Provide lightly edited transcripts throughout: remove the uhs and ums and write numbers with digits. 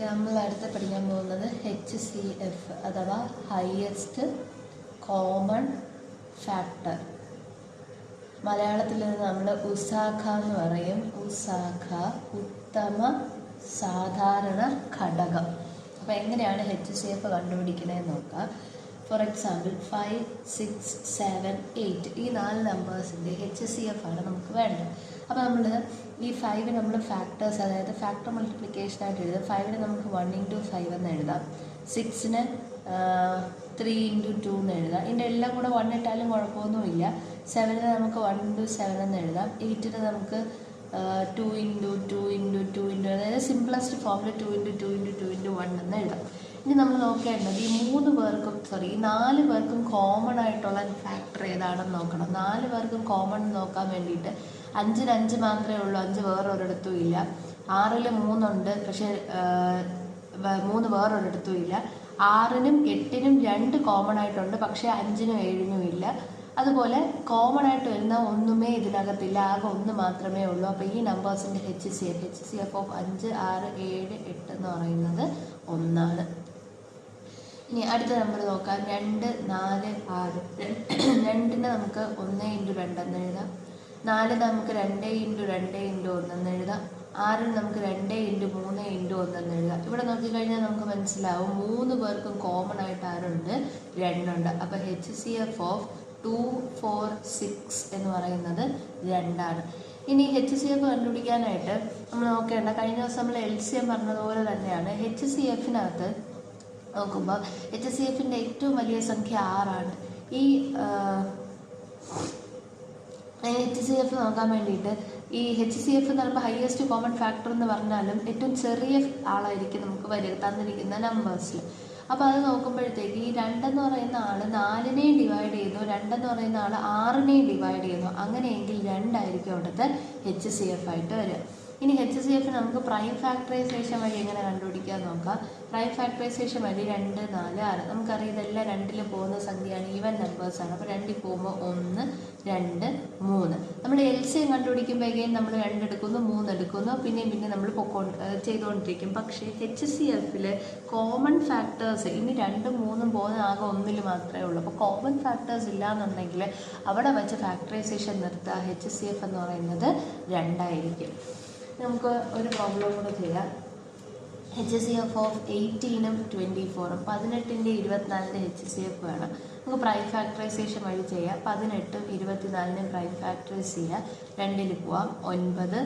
നമ്മൾ അടുത്ത് പഠിക്കാൻ പോകുന്നത് HCF അഥവാ ഹയസ്റ്റ് കോമൺ ഫാക്ടർ. മലയാളത്തിൽ നമ്മൾ ഉസാഖ എന്ന് പറയും. ഉസാഖ ഉത്തമ സാധാരണ ഘടകം. അപ്പോൾ എങ്ങനെയാണ് HCF കണ്ടുപിടിക്കണമെന്ന് നോക്കാം. ഫോർ എക്സാമ്പിൾ 5, 6, 7, 8 ഈ 4 നമ്പേഴ്സിൻ്റെ HCF ആണ് നമുക്ക് വേണ്ടത്. അപ്പോൾ നമ്മൾ ഈ 5 നമ്മൾ ഫാക്ടേഴ്സ്, അതായത് ഫാക്ടർ മൾട്ടിപ്ലിക്കേഷനായിട്ട് എഴുതാം. 5 നമുക്ക് 1 × 5 എന്ന് എഴുതാം. 6 3 × 2 എന്ന് എഴുതാം. ഇതിൻ്റെ എല്ലാം കൂടെ 1 ഇട്ടാലും കുഴപ്പമൊന്നുമില്ല. 7 നമുക്ക് 1 × 7 എന്ന് എഴുതാം. 8 നമുക്ക് 2 × 2 × 2 അതായത് സിംപ്ലസ്റ്റ് ഫോമിൽ 2 × 2 × 2 × 1 എന്ന് എഴുതാം. ഇനി നമ്മൾ നോക്കേണ്ടത് ഈ 4 പേർക്കും കോമൺ ആയിട്ടുള്ള ഫാക്ടർ ഏതാണെന്ന് നോക്കണം. 4 പേർക്കും കോമൺ നോക്കാൻ വേണ്ടിയിട്ട് 5-ന് 5 മാത്രമേ ഉള്ളൂ, 5 വേറൊരിടത്തും ഇല്ല. 6-ൽ 3 ഉണ്ട്, പക്ഷേ 3 വേറൊരിടത്തും ഇല്ല. 6-നും 8-നും 2 കോമൺ ആയിട്ടുണ്ട്, പക്ഷേ 5-നും 7-നും ഇല്ല. അതുപോലെ കോമൺ ആയിട്ട് വരുന്ന ഒന്നുമേ ഇതിനകത്തില്ല, ആകെ 1 മാത്രമേ ഉള്ളൂ. അപ്പോൾ ഈ നമ്പേഴ്സിൻ്റെ HCF ഓഫ് 5, 6, 7, 8 എന്ന് പറയുന്നത് 1 ആണ്. ഇനി അടുത്ത നമ്പർ നോക്കാം. 2, 4, 6. 2-ന് നമുക്ക് 1 × 2 എന്ന് എഴുതാം. 4 നമുക്ക് 2 × 2 × 1 എന്ന് എഴുതാം. 6-ന് നമുക്ക് 2 × 3 × 1 എന്ന് എഴുതാം. ഇവിടെ നോക്കിക്കഴിഞ്ഞാൽ നമുക്ക് മനസ്സിലാവും 3 പേർക്കും കോമൺ ആയിട്ട് ആരുണ്ട്? 2 ഉണ്ട്. അപ്പോൾ HCF ഓഫ് 2, 4, 6 എന്ന് പറയുന്നത് 2 ആണ്. ഇനി HCF കണ്ടുപിടിക്കാനായിട്ട് നമ്മൾ നോക്കേണ്ട, കഴിഞ്ഞ ദിവസം നമ്മൾ LCM പറഞ്ഞതുപോലെ തന്നെയാണ്. HCFനകത്ത് നോക്കുമ്പോൾ HCFൻ്റെ ഏറ്റവും വലിയ സംഖ്യ 6 ആണ്. ഈ HCF നോക്കാൻ വേണ്ടിയിട്ട് ഈ HCF എന്ന് പറയുമ്പോൾ ഹയസ്റ്റ് കോമൺ ഫാക്ടർ എന്ന് പറഞ്ഞാലും ഏറ്റവും ചെറിയ ആളായിരിക്കും നമുക്ക് വരിക തന്നിരിക്കുന്ന നമ്പേഴ്സിൽ. അപ്പോൾ അത് നോക്കുമ്പോഴത്തേക്ക് ഈ 2 എന്ന് പറയുന്ന ആൾ 4-നെ ഡിവൈഡ് ചെയ്യുന്നു, 2 എന്ന് പറയുന്ന ആൾ 6-നെ ഡിവൈഡ് ചെയ്യുന്നു. അങ്ങനെയെങ്കിൽ 2 ആയിരിക്കും അവിടുത്തെ HCF ആയിട്ട് വരിക. ഇനി HCF നമുക്ക് പ്രൈം ഫാക്ടറൈസേഷൻ വഴി എങ്ങനെ കണ്ടുപിടിക്കാൻ നോക്കാം. പ്രൈം ഫാക്ടറൈസേഷൻ വഴി 2, 4, 6 നമുക്കറിയാം ഇതെല്ലാം 2-ൽ പോകുന്ന സംഖ്യയാണ്, ഈവൻ നമ്പേഴ്സാണ്. അപ്പോൾ 2-ൽ പോകുമ്പോൾ 1, 2, 3. നമ്മൾ LCM കണ്ടുപിടിക്കുമ്പോഴേക്കും നമ്മൾ 2 എടുക്കുന്നു, 3 എടുക്കുന്നു, പിന്നെ നമ്മൾ ചെയ്തുകൊണ്ടിരിക്കും. പക്ഷേ HCFൽ കോമൺ ഫാക്ടേഴ്സ് ഇനി 2, 3 പോകുന്ന ആകെ 1-ൽ മാത്രമേ ഉള്ളൂ. അപ്പോൾ കോമൺ ഫാക്ടേഴ്സ് ഇല്ലയെന്നുണ്ടെങ്കിൽ അവിടെ വെച്ച് ഫാക്ടറൈസേഷൻ നിർത്തുക. HCF എന്ന് പറയുന്നത് 2 ആയിരിക്കും. നമുക്ക് ഒരു പ്രോബ്ലം കൂടെ ചെയ്യാം. HCF ഓഫ് 18-നും 24-ഉം 18-ൻ്റെ 24-ൻ്റെ HCF വേണം. നമുക്ക് പ്രൈം ഫാക്ടറൈസേഷൻ വഴി ചെയ്യാം. 18-ഉം 24-നും പ്രൈം ഫാക്ടറൈസ് ചെയ്യാം. 2-ൽ പോവാം, 9,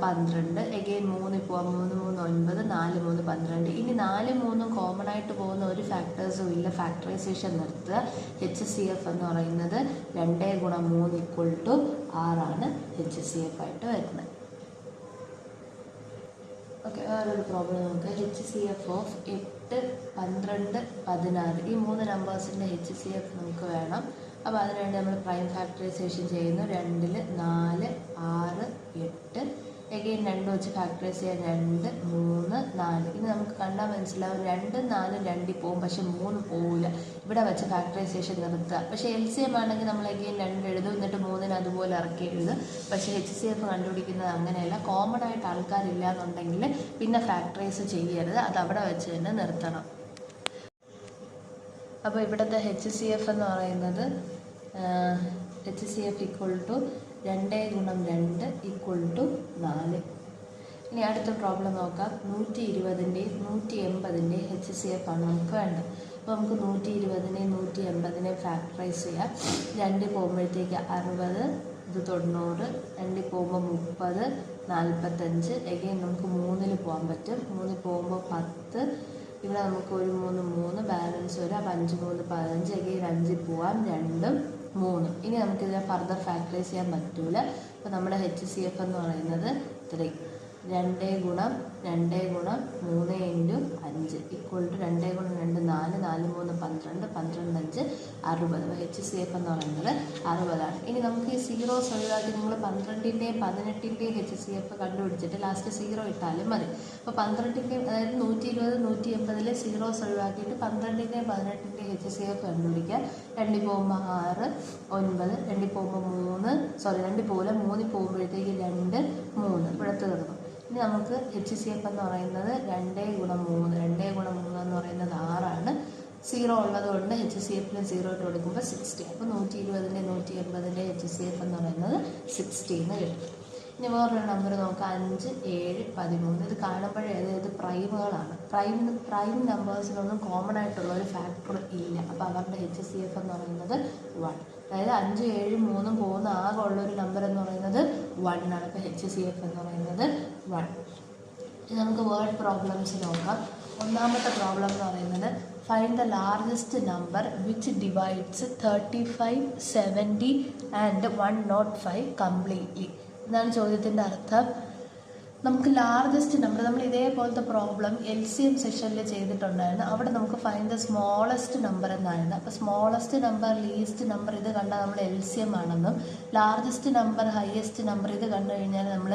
12. എഗെയിൻ 3-ൽ പോവാം, 3, 3, 9, 4, 3, 12. ഇനി 4, 3 കോമൺ ആയിട്ട് പോകുന്ന ഒരു ഫാക്ടേഴ്സും ഇല്ല, ഫാക്ടറൈസേഷൻ നിർത്തുക. HCF എന്ന് പറയുന്നത് 2 × 3 = 6 ആണ് HCF ആയിട്ട് വരുന്നത്. ഓക്കെ, വേറൊരു പ്രോബ്ലം നമുക്ക്. HCF ഓഫ് 8, 12, 16 ഈ 3 നമ്പേഴ്സിൻ്റെ HCF നമുക്ക് വേണം. അപ്പോൾ അതിനുവേണ്ടി നമ്മൾ പ്രൈം ഫാക്ടറൈസേഷൻ ചെയ്യുന്നു. 2-ൽ 4, 6, 8. എഗെയിൻ 2 വെച്ച് ഫാക്ടറൈസ് ചെയ്യാൻ 2, 3, 4. ഇനി നമുക്ക് കണ്ടാൽ മനസ്സിലാവും 2, 4 2-ൽ പോകും, പക്ഷെ 3 പോവില്ല. ഇവിടെ വെച്ച് ഫാക്ടറൈസേഷൻ നിർത്തുക. പക്ഷേ LCM ആണെങ്കിൽ നമ്മൾ എഗെയിൻ 2 എഴുതും, എന്നിട്ട് 3-ന് അതുപോലെ ഇറക്കി എഴുതും. പക്ഷേ HCF കണ്ടുപിടിക്കുന്നത് അങ്ങനെയല്ല. കോമൺ ആയിട്ട് ആൾക്കാരില്ല എന്നുണ്ടെങ്കിൽ പിന്നെ ഫാക്ടറൈസ് ചെയ്യരുത്, അത് അവിടെ വെച്ച് തന്നെ നിർത്തണം. അപ്പോൾ ഇവിടുത്തെ HCF എന്ന് പറയുന്നത് HCF = 2 × 2 = 4. ഇനി അടുത്ത പ്രോബ്ലം നോക്കാം. 120-ൻ്റെയും 180-ൻ്റെയും HCF ആണ് നമുക്ക് വേണ്ടത്. അപ്പോൾ നമുക്ക് 120-നെയും 180-നെയും ഫാക്ടറൈസ് ചെയ്യാം. 2 പോകുമ്പോഴത്തേക്ക് 60, ഇത് 90, 2 പോകുമ്പോൾ 30, 45. എഗെയിൻ നമുക്ക് 3-ൽ പോകാൻ പറ്റും. 3 പോകുമ്പോൾ 10. ഇവിടെ നമുക്ക് 1, 3, 3 ബാലൻസ് വരും. അപ്പോൾ 5, 3, 15. എഗെയിൻ 5-ൽ പോവാം, 2, 3. ഇനി നമുക്കിതിനെ ഫർദർ ഫാക്ടറൈസ് ചെയ്യാൻ പറ്റൂല. അപ്പോൾ നമ്മുടെ HCF എന്ന് പറയുന്നത് 3. 2 × 2 × 3 × 5 = 2 × 2 4, 4, 3, 12, 12, 5, 60. അപ്പോൾ HCF എന്ന് പറയുന്നത് 60 ആണ്. ഇനി നമുക്ക് ഈ സീറോസ് ഒഴിവാക്കി നിങ്ങൾ 12-ൻ്റെയും 18-ൻ്റെയും HCF കണ്ടുപിടിച്ചിട്ട് ലാസ്റ്റ് 0 ഇട്ടാലും മതി. അപ്പോൾ 12-ൻ്റെയും അതായത് 120, 180-ലെ സീറോസ് ഒഴിവാക്കിയിട്ട് 12-ൻ്റെയും 18-ൻ്റെയും HCF കണ്ടുപിടിക്കുക. 2-ൽ പോകുമ്പോൾ 6, 9. 2-ൽ പോകുമ്പോൾ 3, 2-ൽ പോകില്ല, 3-ൽ പോകുമ്പോഴത്തേക്ക് 2, 3 ഇവിടെ തീർന്നു. ഇനി നമുക്ക് HCF എന്ന് പറയുന്നത് 2 ഗുണം 3, 2 ഗുണം 3 എന്ന് പറയുന്നത് 6ആണ്. 0 ഉള്ളതുകൊണ്ട് HCFന് 0 ഇട്ട് കൊടുക്കുമ്പോൾ 60. അപ്പോൾ 120ൻ്റെ 180ൻ്റെ HCF എന്ന് പറയുന്നത് 60 എന്ന് കിട്ടും. ഇനി വേറൊരു നമ്പർ നോക്കാം, 5, 7, 13. ഇത് കാണുമ്പോഴേ അതായത് പ്രൈമുകളാണ്. പ്രൈം നമ്പേഴ്സിനൊന്നും കോമൺ ആയിട്ടുള്ള ഒരു ഫാക്ടർ ഇല്ല. അപ്പോൾ അവരുടെ HCF എന്ന് പറയുന്നത് 1. അതായത് 5, 7, 3 പോകുന്ന ആകെ ഉള്ളൊരു നമ്പർ എന്ന് പറയുന്നത് 1 ആണ്. അപ്പോൾ HCF എന്ന് പറയുന്നത് 1. ഇനി നമുക്ക് വേർഡ് പ്രോബ്ലംസ് നോക്കാം. ഒന്നാമത്തെ പ്രോബ്ലം എന്ന് പറയുന്നത് find the largest number which divides 35, 70 and 105 completely. എന്നാണ് ചോദ്യത്തിൻ്റെ അർത്ഥം. നമുക്ക് ലാർജസ്റ്റ് നമ്പർ, നമ്മൾ ഇതേപോലത്തെ പ്രോബ്ലം LCM സെഷനിൽ ചെയ്തിട്ടുണ്ടായിരുന്നു. അവിടെ നമുക്ക് ഫൈൻഡ് ദ സ്മോളസ്റ്റ് നമ്പർ എന്നായിരുന്നു. അപ്പോൾ സ്മോളസ്റ്റ് നമ്പർ, ലീസ്റ്റ് നമ്പർ ഇത് കണ്ടാൽ നമ്മൾ LCM ആണെന്നും, ലാർജസ്റ്റ് നമ്പർ, ഹയസ്റ്റ് നമ്പർ ഇത് കണ്ടു കഴിഞ്ഞാൽ നമ്മൾ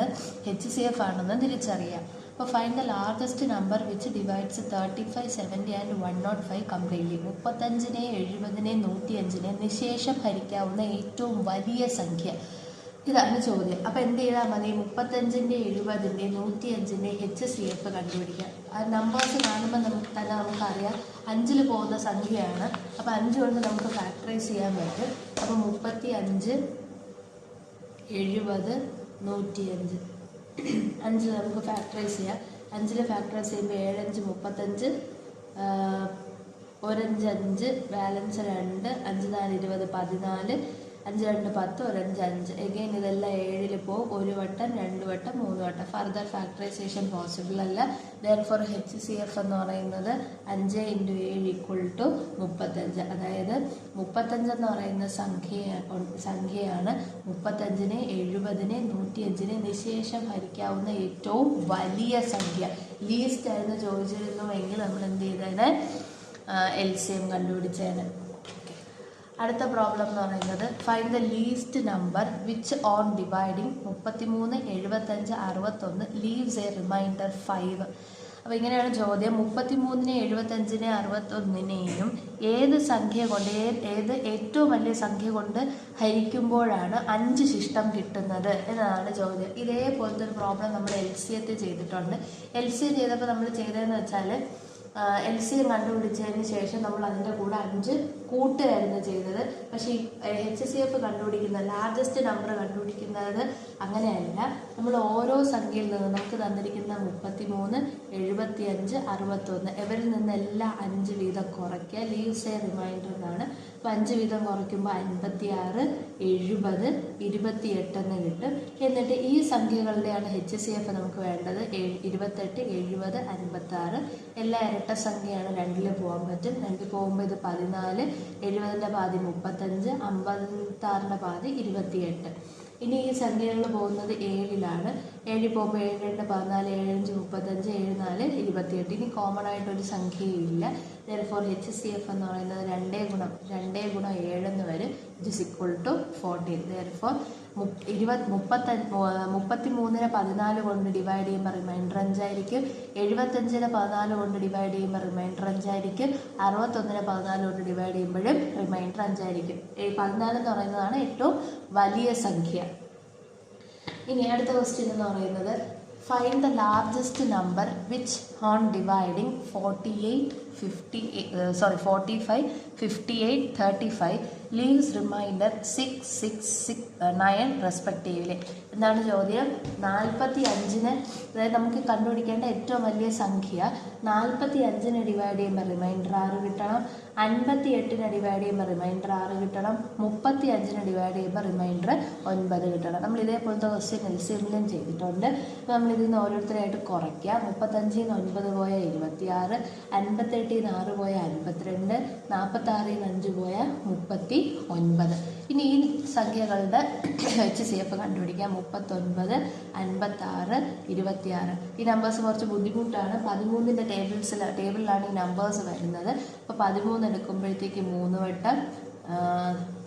HCF ആണെന്നും തിരിച്ചറിയാം. അപ്പോൾ find the largest number which divides 35, 70 and 105 completely. 35നെ 70നെ 105നെ നിശേഷം ഹരിക്കാവുന്ന ഏറ്റവും വലിയ സംഖ്യ, ഇതാണ് ചോദ്യം. അപ്പോൾ എന്ത് ചെയ്താൽ മതി? 35ൻ്റെ 70ൻ്റെ 105ൻ്റെ HCF കണ്ടുപിടിക്കാം. ആ നമ്പേഴ്സ് കാണുമ്പോൾ നമുക്കറിയാം 5ൽ പോകുന്ന സംഖ്യയാണ്. അപ്പോൾ 5 കൊണ്ട് നമുക്ക് ഫാക്ടറൈസ് ചെയ്യാൻ പറ്റും. അപ്പോൾ 35, 70, 105 5 നമുക്ക് ഫാക്ടറൈസ് ചെയ്യാം. 5ൽ ഫാക്ടറൈസ് ചെയ്യുമ്പോൾ 7, 5, 35, 1, 5, 5, ബാലൻസ് 2, 5, 4, 20, 14, 5, 2, 10, 1, 5, 5. എഗെയിൻ ഇതെല്ലാം 7ൽ പോകും. 1 വട്ടം, 2 വട്ടം, 3 വട്ടം. ഫർദർ ഫാക്ടറൈസേഷൻ പോസിബിൾ അല്ല. ദെയർഫോർ HCF എന്ന് പറയുന്നത് 5 × 7 = 35. അതായത് 35 എന്ന് പറയുന്ന സംഖ്യയാണ് 35നെ 70നെ 105നെ നിശേഷം ഹരിക്കാവുന്ന ഏറ്റവും വലിയ സംഖ്യ. ലീസ്റ്റ് ആയിരുന്നു ചോദിച്ചിരുന്നുവെങ്കിൽ നമ്മൾ എന്ത് ചെയ്തേനെ? LCM കണ്ടുപിടിച്ചേനെ. അടുത്ത പ്രോബ്ലം എന്ന് പറയുന്നത് find the least number which on dividing 33, 75, 61 leaves a remainder 5. അപ്പോൾ ഇങ്ങനെയാണ് ചോദ്യം. 33നെ 75നെ 61നെയും ഏത് സംഖ്യ കൊണ്ട് ഏത് ഏറ്റവും വലിയ സംഖ്യ കൊണ്ട് ഹരിക്കുമ്പോഴാണ് 5 ശിഷ്ടം കിട്ടുന്നത് എന്നതാണ് ചോദ്യം. ഇതേപോലത്തെ ഒരു പ്രോബ്ലം നമ്മൾ LCM ചെയ്തിട്ടുണ്ട്. LCM ചെയ്തപ്പോൾ നമ്മൾ ചെയ്തതെന്ന് വെച്ചാൽ LCM കണ്ടുപിടിച്ചതിന് ശേഷം നമ്മൾ അതിൻ്റെ കൂടെ 5 കൂട്ടുകയായിരുന്നു ചെയ്തത്. പക്ഷേ HCF കണ്ടുപിടിക്കുന്ന ലാർജസ്റ്റ് നമ്പർ കണ്ടുപിടിക്കുന്നത് അങ്ങനെയല്ല. നമ്മൾ ഓരോ സംഖ്യയിൽ നിന്ന് നമുക്ക് തന്നിരിക്കുന്ന 33, 75, 61 ഇവരിൽ നിന്നെല്ലാം 5 വീതം കുറയ്ക്കുക. ലീവ്സ് എ റിമൈൻഡർ എന്നാണ്. അപ്പോൾ 5 വീതം കുറയ്ക്കുമ്പോൾ 56, 70, 28 എന്ന് കിട്ടും. എന്നിട്ട് ഈ സംഖ്യകളുടെയാണ് HCF നമുക്ക് വേണ്ടത്. 28, 70, 56 എല്ലാ ഇരട്ട സംഖ്യയാണ്. 2ൽ പോകാൻ പറ്റും. 2 പോകുമ്പോൾ ഇത് 14, 70ൻ്റെ പാതി 35, 56ൻ്റെ പാതി 28. ഇനി ഈ സംഖ്യകൾ പോകുന്നത് 7ലാണ്. 7 പോകുമ്പോൾ 7, 2, 14, 7, 5, 35, 7, 4, 28. ഇനി കോമൺ ആയിട്ടൊരു സംഖ്യയില്ല. ദെയർഫോർ HCF എന്ന് പറയുന്നത് 2 ഗുണം 7 എന്ന് വരും. It is equal to 14. Therefore 33നെ 14 കൊണ്ട് ഡിവൈഡ് ചെയ്യുമ്പോൾ റിമൈൻഡർ 5 ആയിരിക്കും. 75നെ 14 കൊണ്ട് ഡിവൈഡ് ചെയ്യുമ്പോൾ റിമൈൻഡർ 5 ആയിരിക്കും. 61നെ 14 കൊണ്ട് ഡിവൈഡ് ചെയ്യുമ്പോഴും റിമൈൻഡർ 5 ആയിരിക്കും. 14 എന്ന് പറയുന്നതാണ് ഏറ്റവും വലിയ സംഖ്യ. ഇനി അടുത്ത ക്വസ്റ്റ്യൻ എന്ന് പറയുന്നത് find the largest number which on dividing 45, 58, 35 leaves reminder 6, 6, 9 respectively. എന്താണ് ചോദ്യം? 45ന്, അതായത് നമുക്ക് കണ്ടുപിടിക്കേണ്ട ഏറ്റവും വലിയ സംഖ്യ 45നെ ഡിവൈഡ് ചെയ്യുമ്പോൾ റിമൈൻഡർ 6 കിട്ടണം. 58നെ ഡിവൈഡ് ചെയ്യുമ്പോൾ റിമൈൻഡർ 6 കിട്ടണം. 35നെ ഡിവൈഡ് ചെയ്യുമ്പോൾ റിമൈൻഡർ 9 കിട്ടണം. നമ്മൾ ഇതേപോലത്തെ ക്വസ്റ്റ്യൻ LCMലും ചെയ്തിട്ടുണ്ട്. അപ്പോൾ നമ്മൾ ഇതിൽ നിന്ന് ഓരോരുത്തരായിട്ട് കുറയ്ക്കുക. 35ൽ നിന്ന് 9 പോയ 26, 58ൽ നിന്ന് 6 പോയ 52, 46ൽ നിന്ന് 5 പോയ 39. ഇനി ഈ സംഖ്യകളുടെ HCF കണ്ടുപിടിക്കാം. 39, 56, 26. ഈ നമ്പേഴ്സ് കുറച്ച് ബുദ്ധിമുട്ടാണ്. 13ൻ്റെ ടേബിളിലാണ് ഈ നമ്പേഴ്സ് വരുന്നത്. അപ്പോൾ 13 എടുക്കുമ്പോഴത്തേക്ക് 3 വട്ടം